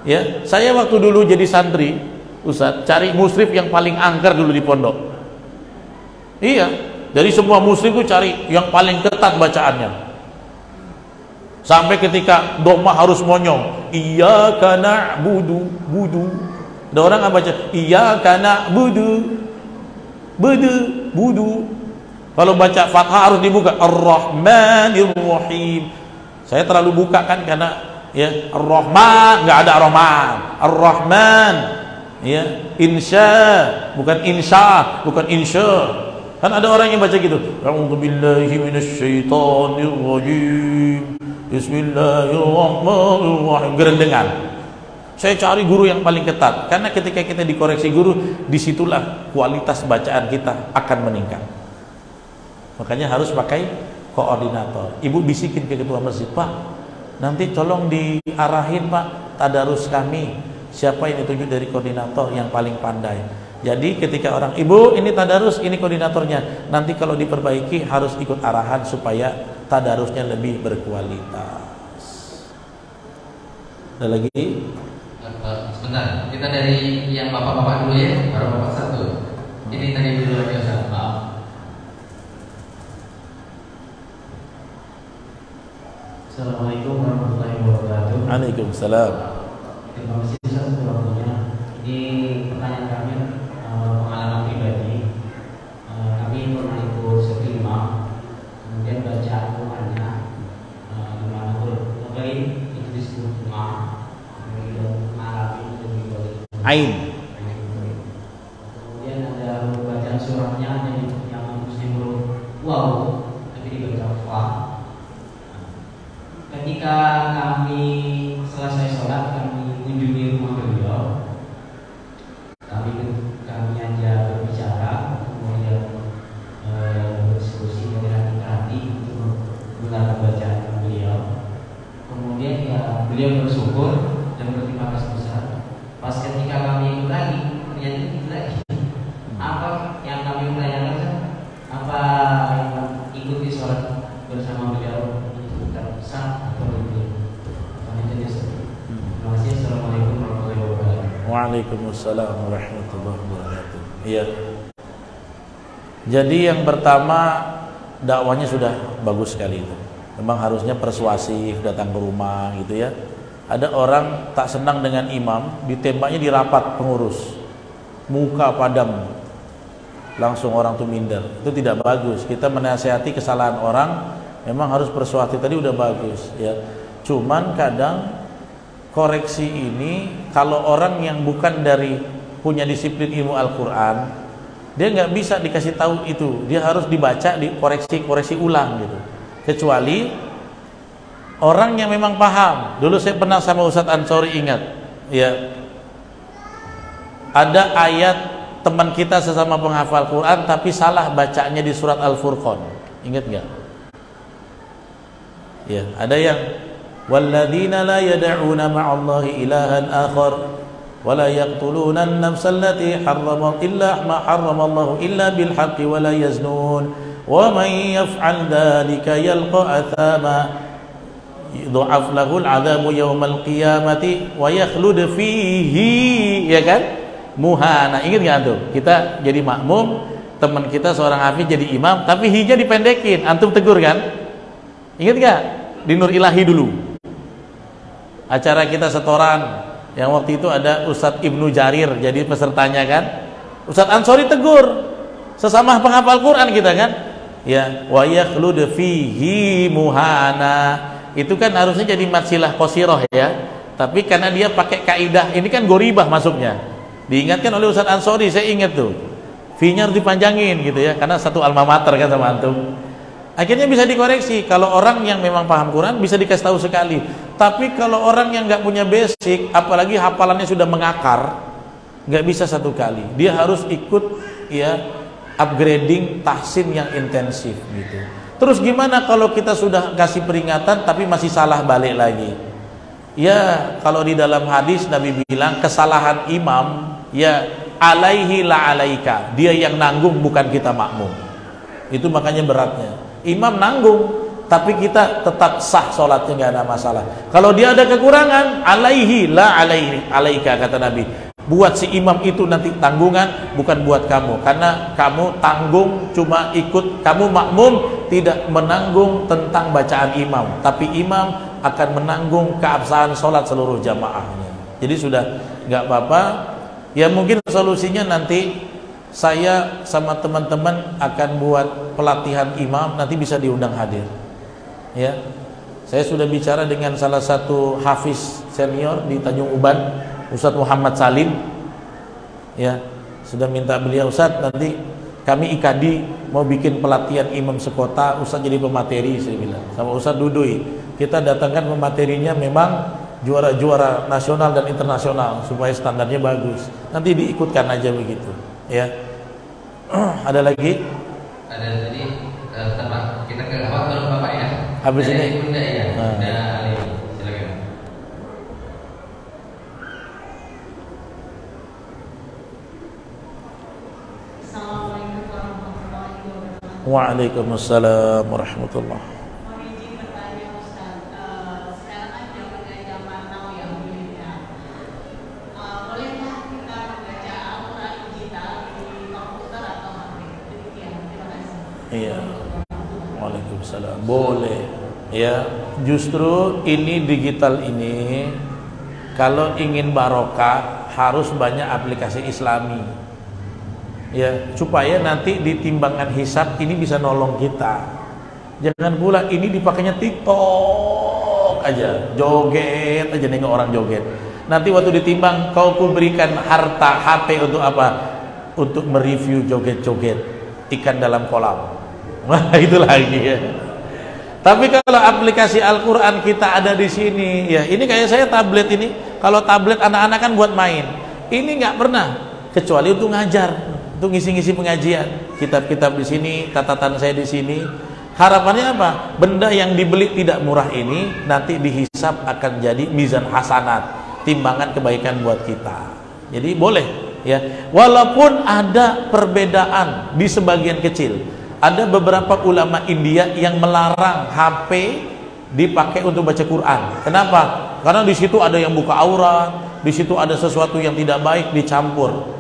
ya. Saya waktu dulu jadi santri Ustaz, cari musrif yang paling angker dulu di pondok. Iya, dari semua musrif itu cari yang paling ketat bacaannya. Sampai ketika doma harus monyong, iyyaka na'budu budu. Ada orang nggak baca iyyaka na'budu budu budu. Kalau baca Fathah harus dibuka Ar-Rahmanir-Rahim. Saya terlalu buka kan karena ya Ar-Rahman nggak ada Ar-Rahman. Ar-Rahman ya insya bukan insya, bukan insya. Kan ada orang yang baca gitu. A'udzubillahi minasyaitonirrajim. Bismillahirrahmanirrahim. Gerendengan. Saya cari guru yang paling ketat karena ketika kita dikoreksi guru, disitulah kualitas bacaan kita akan meningkat. Makanya harus pakai koordinator. Ibu bisikin ke ketua masjid, Pak, nanti tolong diarahin Pak tadarus kami, siapa yang ditunjuk dari koordinator yang paling pandai. Jadi ketika orang, ibu ini tadarus, ini koordinatornya, nanti kalau diperbaiki harus ikut arahan supaya tadarusnya lebih berkualitas. Ada lagi? Sebentar, kita dari yang bapak-bapak dulu ya, baru bapak satu. Ini tadi dulu lagi Ustaz, maaf. Assalamualaikum warahmatullahi wabarakatuh. Waalaikumsalam. Terima kasih Ustaz untuk waktunya. Di pertanyaan kami pengalaman pribadi, kami pernah ikut seperti imam, kemudian baca Al-Qur'annya di mana Al-Qur'an itu disebut imam, kemudian Arabi itu disebut Ain. Kemudian ada bacaan surahnya yang mesti huruf waw tapi dibaca fa. Ketika kami selesai sholat, kami kunjungi rumah beliau. Kami aja berbicara, kemudian berdiskusi, kemudian hati untuk mendengar bacaan beliau. Kemudian ya beliau bersyukur dan berterima kasih besar. Pas ketika kami ikut lagi, ternyata itu lagi. Apa yang kami tanyakan? Apa yang ikuti sholat bersama beliau itu tersah atau tidak? Terima kasih. Assalamualaikum warahmatullahi wabarakatuh. Waalaikumsalam warahmatullahi wabarakatuh. Iya. Jadi yang pertama, dakwahnya sudah bagus sekali itu. Memang harusnya persuasif, datang ke rumah gitu ya. Ada orang tak senang dengan imam, ditembaknya di rapat pengurus, muka padam, langsung orang tuh minder. Itu tidak bagus. Kita menasihati kesalahan orang, memang harus persuasif. Tadi udah bagus ya. Cuman kadang koreksi ini kalau orang yang bukan dari punya disiplin ilmu Al-Quran, dia nggak bisa dikasih tahu itu. Dia harus dibaca, dikoreksi ulang gitu. Kecuali orang yang memang paham. Dulu saya pernah sama Ustadz Ansori, ingat ya, ada ayat teman kita sesama penghafal Quran tapi salah bacanya di surat Al-Furqan. Ingat nggak? Ya, ada yang walladzina la yad'una ma'allahi ilahan akhar wa la yaqtuluna an-nafsa allati harrama Allahu illa bil haqqi wa la yaznun wa man yaf'al dhalika yalqa athama yudha'af lahu al-'adzabu yawmal qiyamati wa yakhlud fihi, ya kan? Muhana. Ingat nggak antum? Kita jadi makmum, teman kita seorang hafiz jadi imam, tapi hi-nya dipendekin. Antum tegur kan? Ingat nggak? Di Nur Ilahi dulu. Acara kita setoran yang waktu itu ada Ustadz Ibnu Jarir jadi pesertanya kan. Ustadz Ansori tegur sesama penghafal Quran kita kan. Ya, wa yakhlud fihi muhana. Itu kan harusnya jadi matsilah qasiroh ya. Tapi karena dia pakai kaidah ini kan goribah masuknya. Diingatkan oleh Ustadz Ansori, saya ingat tuh. Fi-nya harus dipanjangin gitu ya, karena satu alma mater kan sama antum. Akhirnya bisa dikoreksi. Kalau orang yang memang paham Quran bisa dikasih tahu sekali. Tapi kalau orang yang nggak punya basic, apalagi hafalannya sudah mengakar, nggak bisa satu kali. Dia harus ikut ya upgrading tahsin yang intensif gitu. Terus gimana kalau kita sudah kasih peringatan tapi masih salah balik lagi? Ya kalau di dalam hadis Nabi bilang kesalahan imam ya alaihi la alaika, dia yang nanggung bukan kita makmum. Itu makanya beratnya. Imam nanggung, tapi kita tetap sah sholatnya, nggak ada masalah. Kalau dia ada kekurangan, alaihi la alaika kata Nabi. Buat si imam itu nanti tanggungan, bukan buat kamu, karena kamu tanggung cuma ikut, kamu makmum tidak menanggung tentang bacaan imam, tapi imam akan menanggung keabsahan sholat seluruh jamaahnya. Jadi sudah nggak apa-apa. Ya mungkin solusinya nanti saya sama teman-teman akan buat pelatihan imam, nanti bisa diundang hadir. Ya, saya sudah bicara dengan salah satu hafiz senior di Tanjung Uban, Ustadz Muhammad Salim. Ya, sudah minta beliau, Ustadz nanti kami IKADI mau bikin pelatihan imam sekota, Ustadz jadi pemateri. Saya bilang sama Ustadz Dudui, kita datangkan pematerinya memang juara-juara nasional dan internasional supaya standarnya bagus. Nanti diikutkan aja begitu. Ya, ada lagi? Ada tadi, kita ke awal baru Bapak ya. Habis ini. Bunda ya. Bunda Ali, silakan. Assalamualaikum warahmatullahi wabarakatuh. Waalaikumsalam warahmatullahi. Mohon izin bertanya Ustaz, sekarang kan zaman now ya ya. Bolehkah kita membaca Al-Quran digital di komputer atau HP? Demikian, terima kasih. Iya. Waalaikumsalam. Boleh. Ya, justru ini digital ini kalau ingin barokah harus banyak aplikasi Islami. Ya, supaya nanti di timbangan hisab ini bisa nolong kita. Jangan pula ini dipakainya TikTok aja, joget aja, nengok orang joget. Nanti waktu ditimbang, kau kuberikan harta HP untuk apa? Untuk mereview joget-joget ikan dalam kolam. Wah, itu lagi ya. Tapi kalau aplikasi Al-Quran kita ada di sini, ya ini kayak saya tablet ini. Kalau tablet anak-anak kan buat main. Ini nggak pernah, kecuali untuk ngajar, untuk ngisi-ngisi pengajian. Kitab-kitab di sini, catatan saya di sini. Harapannya apa? Benda yang dibeli tidak murah ini nanti dihisab akan jadi mizan hasanat, timbangan kebaikan buat kita. Jadi boleh, ya. Walaupun ada perbedaan di sebagian kecil. Ada beberapa ulama India yang melarang HP dipakai untuk baca Quran. Kenapa? Karena di situ ada yang buka aurat, di situ ada sesuatu yang tidak baik dicampur.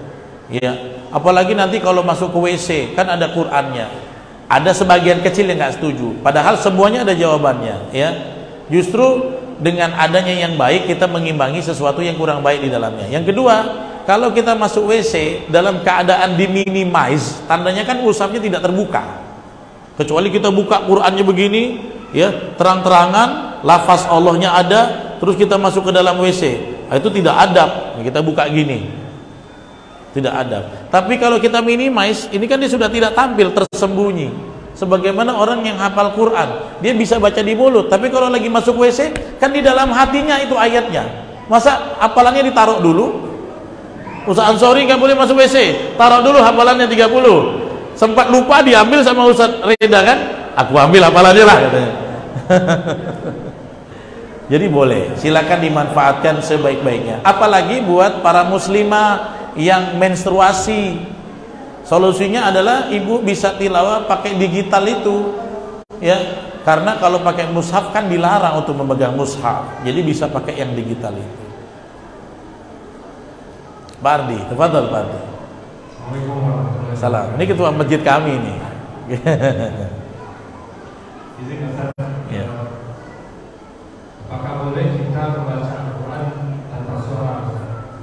Ya, apalagi nanti kalau masuk ke WC kan ada Qurannya. Ada sebagian kecil yang nggak setuju. Padahal semuanya ada jawabannya. Ya, justru dengan adanya yang baik kita mengimbangi sesuatu yang kurang baik di dalamnya. Yang kedua, kalau kita masuk WC dalam keadaan diminimize, tandanya kan usapnya tidak terbuka. Kecuali kita buka Qur'annya begini, ya, terang-terangan, lafaz Allahnya ada, terus kita masuk ke dalam WC. Nah, itu tidak adab. Kita buka gini. Tidak adab. Tapi kalau kita minimize, ini kan dia sudah tidak tampil, tersembunyi. Sebagaimana orang yang hafal Quran, dia bisa baca di mulut, tapi kalau lagi masuk WC, kan di dalam hatinya itu ayatnya. Masa hafalannya ditaruh dulu? Ustaz Ansori nggak boleh masuk WC, taruh dulu hafalannya 30. Sempat lupa diambil sama Ustaz Reda kan, aku ambil hafalannya lah katanya. Jadi boleh, silakan dimanfaatkan sebaik-baiknya. Apalagi buat para muslimah yang menstruasi, solusinya adalah ibu bisa tilawah pakai digital itu, ya. Karena kalau pakai mushaf kan dilarang untuk memegang mushaf, jadi bisa pakai yang digital itu. Pak Ardi, tafadhal Pak Ardi. Salam. Ini ketua masjid kami ini. Izin Ustaz. Ya. Apakah boleh kita membaca Al-Quran tanpa suara?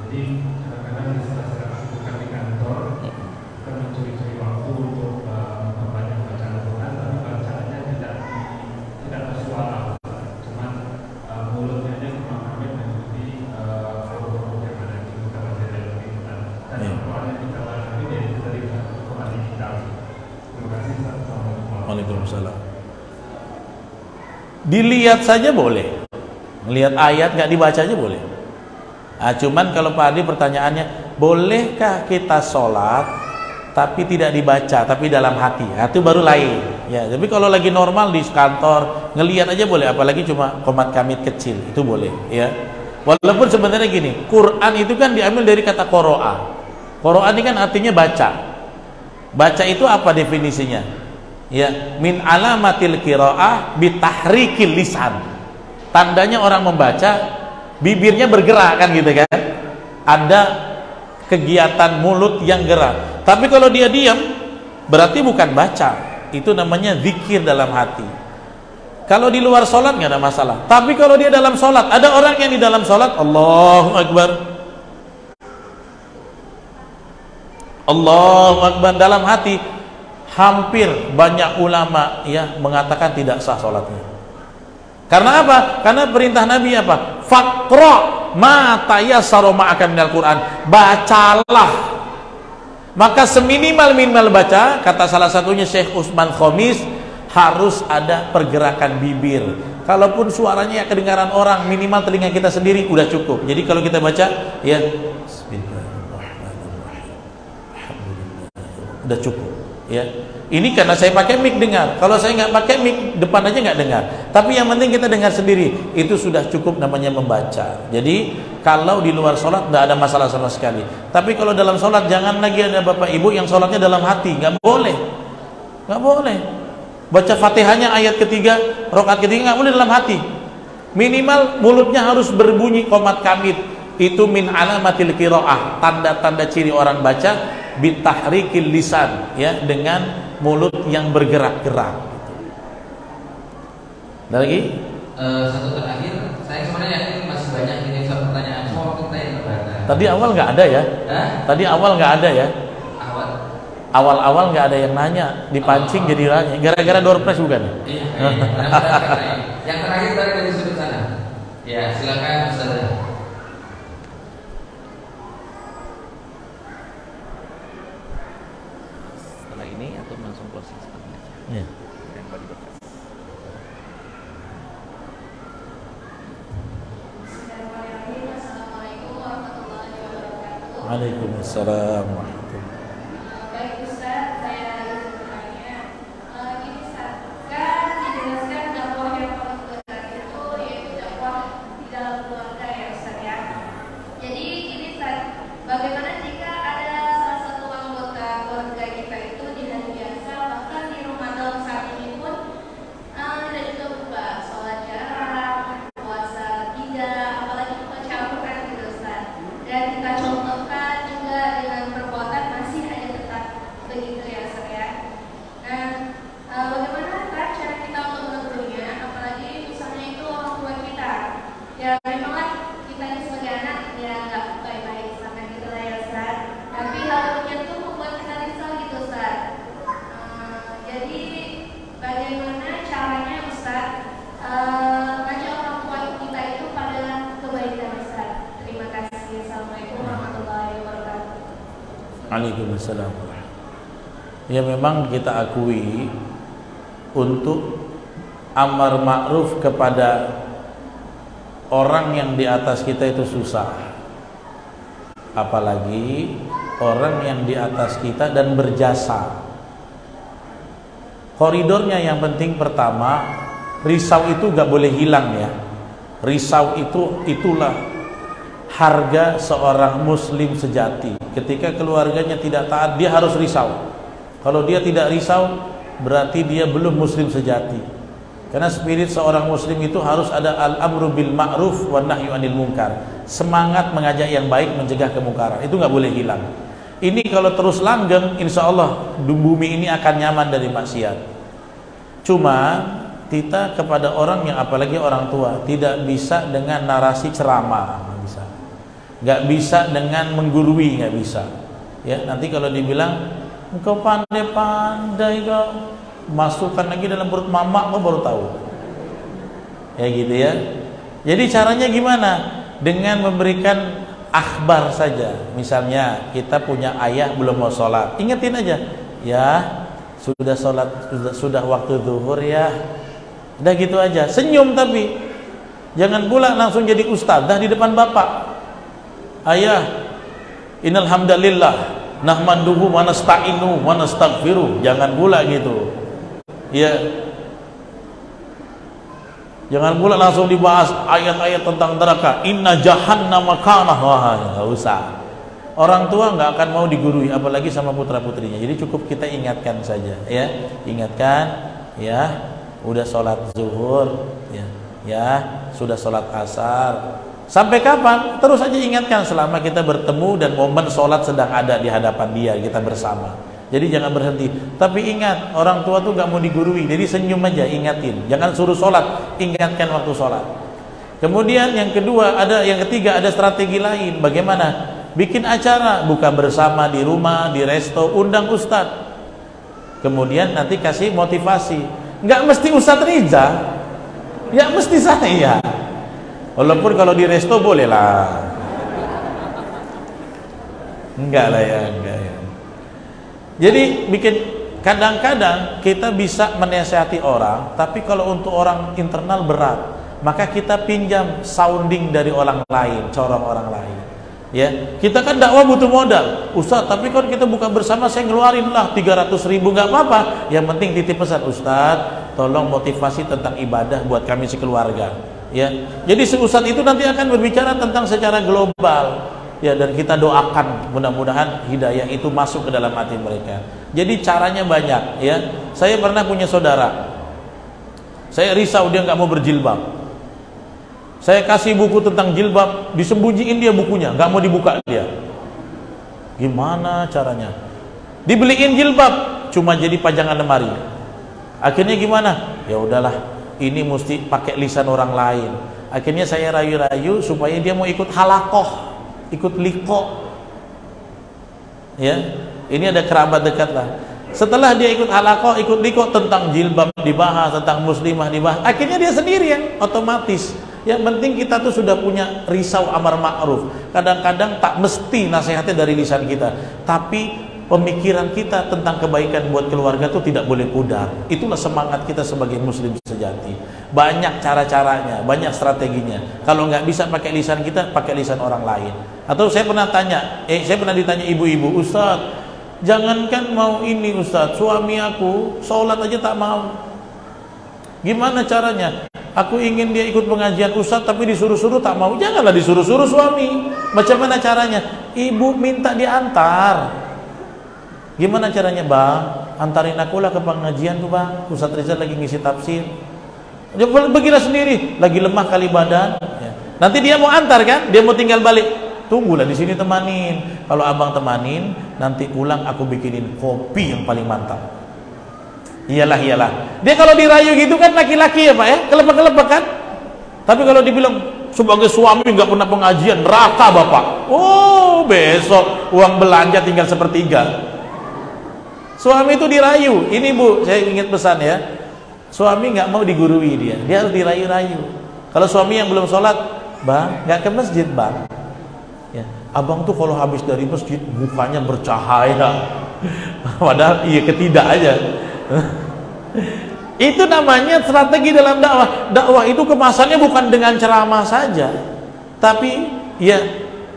Jadi kadang-kadang di saat-saat bukan di kantor, kita mencuri-curi waktu untuk membaca Al-Quran, tapi bacaannya tidak bersuara. Cuman mulutnya aja memahami mengikuti huruf-huruf yang ada di buku bahasa dalam Al-Quran. Dan Al-Quran yang kita baca ini dari Al-Quran digital. Terima kasih Ustaz. Waalaikumsalam. Dilihat saja boleh, melihat ayat nggak dibaca aja boleh. Nah, cuman kalau Pak Adi pertanyaannya, bolehkah kita sholat tapi tidak dibaca tapi dalam hati? Nah, itu baru lain. Ya, tapi kalau lagi normal di kantor ngelihat aja boleh, apalagi cuma komat kamit kecil itu boleh. Ya, walaupun sebenarnya gini, Quran itu kan diambil dari kata qoro'a. Qoro'a ini kan artinya baca. Baca itu apa definisinya? Ya, min alamatil qiraah bitahrikil lisan. Tandanya orang membaca bibirnya bergerak kan gitu kan? Ada kegiatan mulut yang gerak. Tapi kalau dia diam berarti bukan baca. Itu namanya zikir dalam hati. Kalau di luar sholat nggak ada masalah. Tapi kalau dia dalam sholat, ada orang yang di dalam sholat Allahu Akbar, Allahu Akbar dalam hati, hampir banyak ulama ya mengatakan tidak sah sholatnya. Karena apa? Karena perintah Nabi apa? Faqra ma tayassara ma'aka minal Qur'an. Bacalah. Maka seminimal-minimal baca, kata salah satunya Syekh Utsman Khamis, harus ada pergerakan bibir. Kalaupun suaranya kedengaran orang, minimal telinga kita sendiri udah cukup. Jadi kalau kita baca ya Bismillahirrahmanirrahim, alhamdulillah, udah cukup ya. Ini karena saya pakai mic dengar. Kalau saya nggak pakai mic, depan aja nggak dengar. Tapi yang penting kita dengar sendiri, itu sudah cukup namanya membaca. Jadi kalau di luar sholat nggak ada masalah sama sekali. Tapi kalau dalam sholat, jangan lagi ada bapak ibu yang sholatnya dalam hati. Nggak boleh, nggak boleh. Baca fatihahnya ayat ketiga, rakaat ketiga nggak boleh dalam hati. Minimal mulutnya harus berbunyi qomat kamit. Itu min alamatil qiraah, tanda-tanda ciri orang baca, bitahrikil lisan, ya, dengan mulut yang bergerak-gerak. Ada lagi? Satu terakhir, saya sebenarnya yakin masih banyak ini pertanyaan, cuma waktu kita yang terbatas. Tadi awal nggak ada ya? Tadi awal nggak ada ya? Awal-awal nggak ada yang nanya, dipancing jadi nanya. Gara-gara door prize bukan? Iya. Yang terakhir dari sudut sana. Ya, silakan Ustaz. Setelah ini atau langsung closing sekarang aja? Iya. Assalamualaikum warahmatullahi wabarakatuh. Waalaikumsalam. Baik Ustaz, saya izin bertanya. Gini Ustaz, kan dijelaskan dakwah yang paling berat itu yaitu dakwah di dalam keluarga ya Ustaz ya. Jadi gini Ustaz, bagaimana jika ada salah satu anggota keluarga kita itu di hari biasa bahkan di Ramadan saat ini pun tidak juga berubah sholat jarang, puasa tidak, apalagi membaca Al-Quran gitu Ustaz. Dan kita contohkan juga dengan perbuatan masih aja tetap begitu ya Ustaz ya. Nah, bagaimana Ustaz cara kita untuk menegurnya, apalagi misalnya itu orang tua kita. Ya memanglah kita ini sebagai anak ya nggak baik-baik sama gitu lah ya Ustaz. Tapi lalunya tuh membuat kita risau gitu Ustaz. Jadi bagaimana caranya Ustaz ngajak orang tua kita itu pada kebaikan Ustaz. Terima kasih. Assalamualaikum warahmatullahi wabarakatuh. Waalaikumsalam. Ya memang kita akui untuk amar ma'ruf kepada orang yang di atas kita itu susah. Apalagi orang yang di atas kita dan berjasa. Koridornya yang penting pertama, risau itu gak boleh hilang ya. Risau itulah harga seorang muslim sejati. Ketika keluarganya tidak taat, dia harus risau. Kalau dia tidak risau, berarti dia belum muslim sejati. Karena spirit seorang muslim itu harus ada al-amru bil ma'ruf wa nahyu anil munkar. Semangat mengajak yang baik, mencegah kemungkaran. Itu nggak boleh hilang. Ini kalau terus langgeng, insya Allah bumi ini akan nyaman dari maksiat. Cuma kita kepada orang yang apalagi orang tua tidak bisa dengan narasi ceramah, nggak bisa dengan menggurui, nggak bisa. Ya nanti kalau dibilang engkau pandai-pandai kau, masukkan lagi dalam perut mamak, kau baru tahu. Ya gitu ya. Jadi caranya gimana? Dengan memberikan akhbar saja. Misalnya kita punya ayah belum mau sholat, ingetin aja, ya sudah sholat, sudah waktu zuhur ya. Udah gitu aja, senyum tapi jangan pula langsung jadi ustadzah di depan bapak. Ayah, innal hamdalillah nahmaduhu wa nasta'inu wa nastaghfiruh. Jangan pula gitu. Ya. Jangan pula langsung dibahas ayat-ayat tentang neraka. Inna jahannama kanah. Wah, enggak usah. Orang tua enggak akan mau digurui apalagi sama putra-putrinya. Jadi cukup kita ingatkan saja, ya. Ingatkan, ya. Udah sholat zuhur, ya. Ya, sudah sholat asar. Sampai kapan? Terus aja ingatkan selama kita bertemu dan momen sholat sedang ada di hadapan dia, kita bersama. Jadi jangan berhenti. Tapi ingat, orang tua tuh gak mau digurui. Jadi senyum aja, ingatin. Jangan suruh sholat, ingatkan waktu sholat. Kemudian yang kedua, yang ketiga ada strategi lain. Bagaimana? bikin acara, buka bersama di rumah, di resto, undang ustadz. Kemudian nanti kasih motivasi. Nggak mesti Ustadz Riza, ya mesti saya. Walaupun kalau di resto boleh lah. Enggak lah ya, enggak ya. Jadi bikin, kadang-kadang kita bisa menasihati orang, tapi kalau untuk orang internal berat, maka kita pinjam sounding dari orang lain, corong orang lain. Ya, kita kan dakwah butuh modal, Ustaz. Tapi kan kita buka bersama, saya ngeluarin lah 300.000, nggak apa-apa. Yang penting titip pesan, Ustaz, tolong motivasi tentang ibadah buat kami sekeluarga. Ya, jadi si Ustaz itu nanti akan berbicara tentang secara global. Ya, dan kita doakan mudah-mudahan hidayah itu masuk ke dalam hati mereka. Jadi caranya banyak. Ya, saya pernah punya saudara, saya risau dia nggak mau berjilbab. Saya kasih buku tentang jilbab, disembunyiin dia bukunya, nggak mau dibuka dia. Gimana caranya? Dibeliin jilbab, cuma jadi pajangan lemari. Akhirnya gimana? Ya udahlah, ini mesti pakai lisan orang lain. Akhirnya saya rayu-rayu supaya dia mau ikut halakoh, ikut liko. Ya, ini ada kerabat dekat lah. Setelah dia ikut halakoh, ikut liko, tentang jilbab dibahas, tentang muslimah dibahas. Akhirnya dia sendirian, otomatis. Yang penting kita tuh sudah punya risau amar ma'ruf. Kadang-kadang tak mesti nasihatnya dari lisan kita, tapi pemikiran kita tentang kebaikan buat keluarga tuh tidak boleh pudar. Itulah semangat kita sebagai muslim sejati. Banyak cara-caranya, banyak strateginya. Kalau nggak bisa pakai lisan kita, pakai lisan orang lain. Atau saya pernah ditanya ibu-ibu, Ustaz, jangankan mau ini Ustaz, suami aku sholat aja tak mau. Gimana caranya? Aku ingin dia ikut pengajian Ustaz, tapi disuruh-suruh tak mau. Janganlah disuruh-suruh suami. Macam mana caranya? Ibu minta diantar. Gimana caranya, Bang? Antarin aku lah ke pengajian tuh, Bang. Ustaz Rizal lagi ngisi tafsir. Dia pergilah sendiri, lagi lemah kali badan. Ya. Nanti dia mau antar kan? Dia mau tinggal balik. Tunggulah di sini temanin. Kalau abang temanin, nanti pulang aku bikinin kopi yang paling mantap. Iyalah. Dia kalau dirayu gitu kan laki-laki ya Pak ya, kelepek-kelepek kan. Tapi kalau dibilang sebagai suami nggak pernah pengajian, neraka Bapak. Oh, besok uang belanja tinggal sepertiga. Suami itu dirayu. Ini Bu, saya ingat pesan ya. Suami nggak mau digurui dia harus dirayu-rayu. Kalau suami yang belum sholat, Bang, nggak ke masjid Bang. Ya, abang tuh kalau habis dari masjid mukanya bercahaya. Padahal iya ketidak aja. Itu namanya strategi dalam dakwah. Dakwah itu kemasannya bukan dengan ceramah saja, tapi ya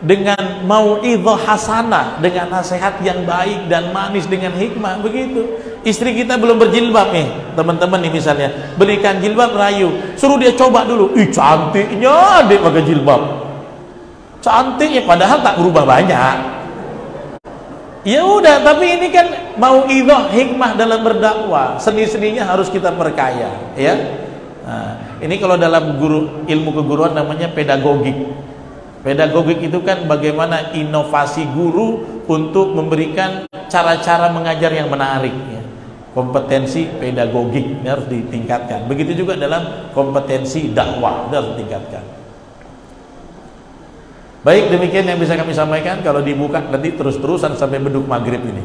dengan mau'idhah hasanah, dengan nasihat yang baik dan manis dengan hikmah. Begitu. Istri kita belum berjilbab nih, teman-teman nih misalnya, berikan jilbab, rayu, suruh dia coba dulu. Ih, cantiknya adik pakai jilbab. Cantiknya, padahal tak berubah banyak. Ya udah, tapi ini kan mau'idhah hikmah dalam berdakwah. Seni-seninya harus kita perkaya, ya. Nah, ini kalau dalam ilmu keguruan namanya pedagogik. Pedagogik itu kan bagaimana inovasi guru untuk memberikan cara-cara mengajar yang menarik, ya. Kompetensi pedagogik ini harus ditingkatkan. Begitu juga dalam kompetensi dakwah harus ditingkatkan. Baik, demikian yang bisa kami sampaikan. Kalau dibuka nanti terus-terusan sampai beduk maghrib ini.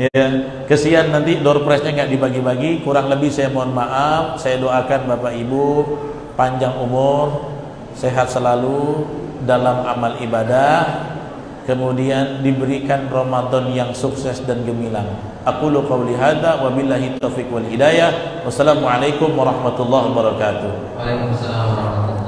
Ya, kesian nanti door prize-nya nggak dibagi-bagi. Kurang lebih saya mohon maaf. Saya doakan Bapak Ibu panjang umur, sehat selalu dalam amal ibadah, kemudian diberikan Ramadan yang sukses dan gemilang. Aqulu qauli hadza wa billahi taufiq wal hidayah. Wassalamualaikum warahmatullahi wabarakatuh. Waalaikumsalam warahmatullahi wabarakatuh.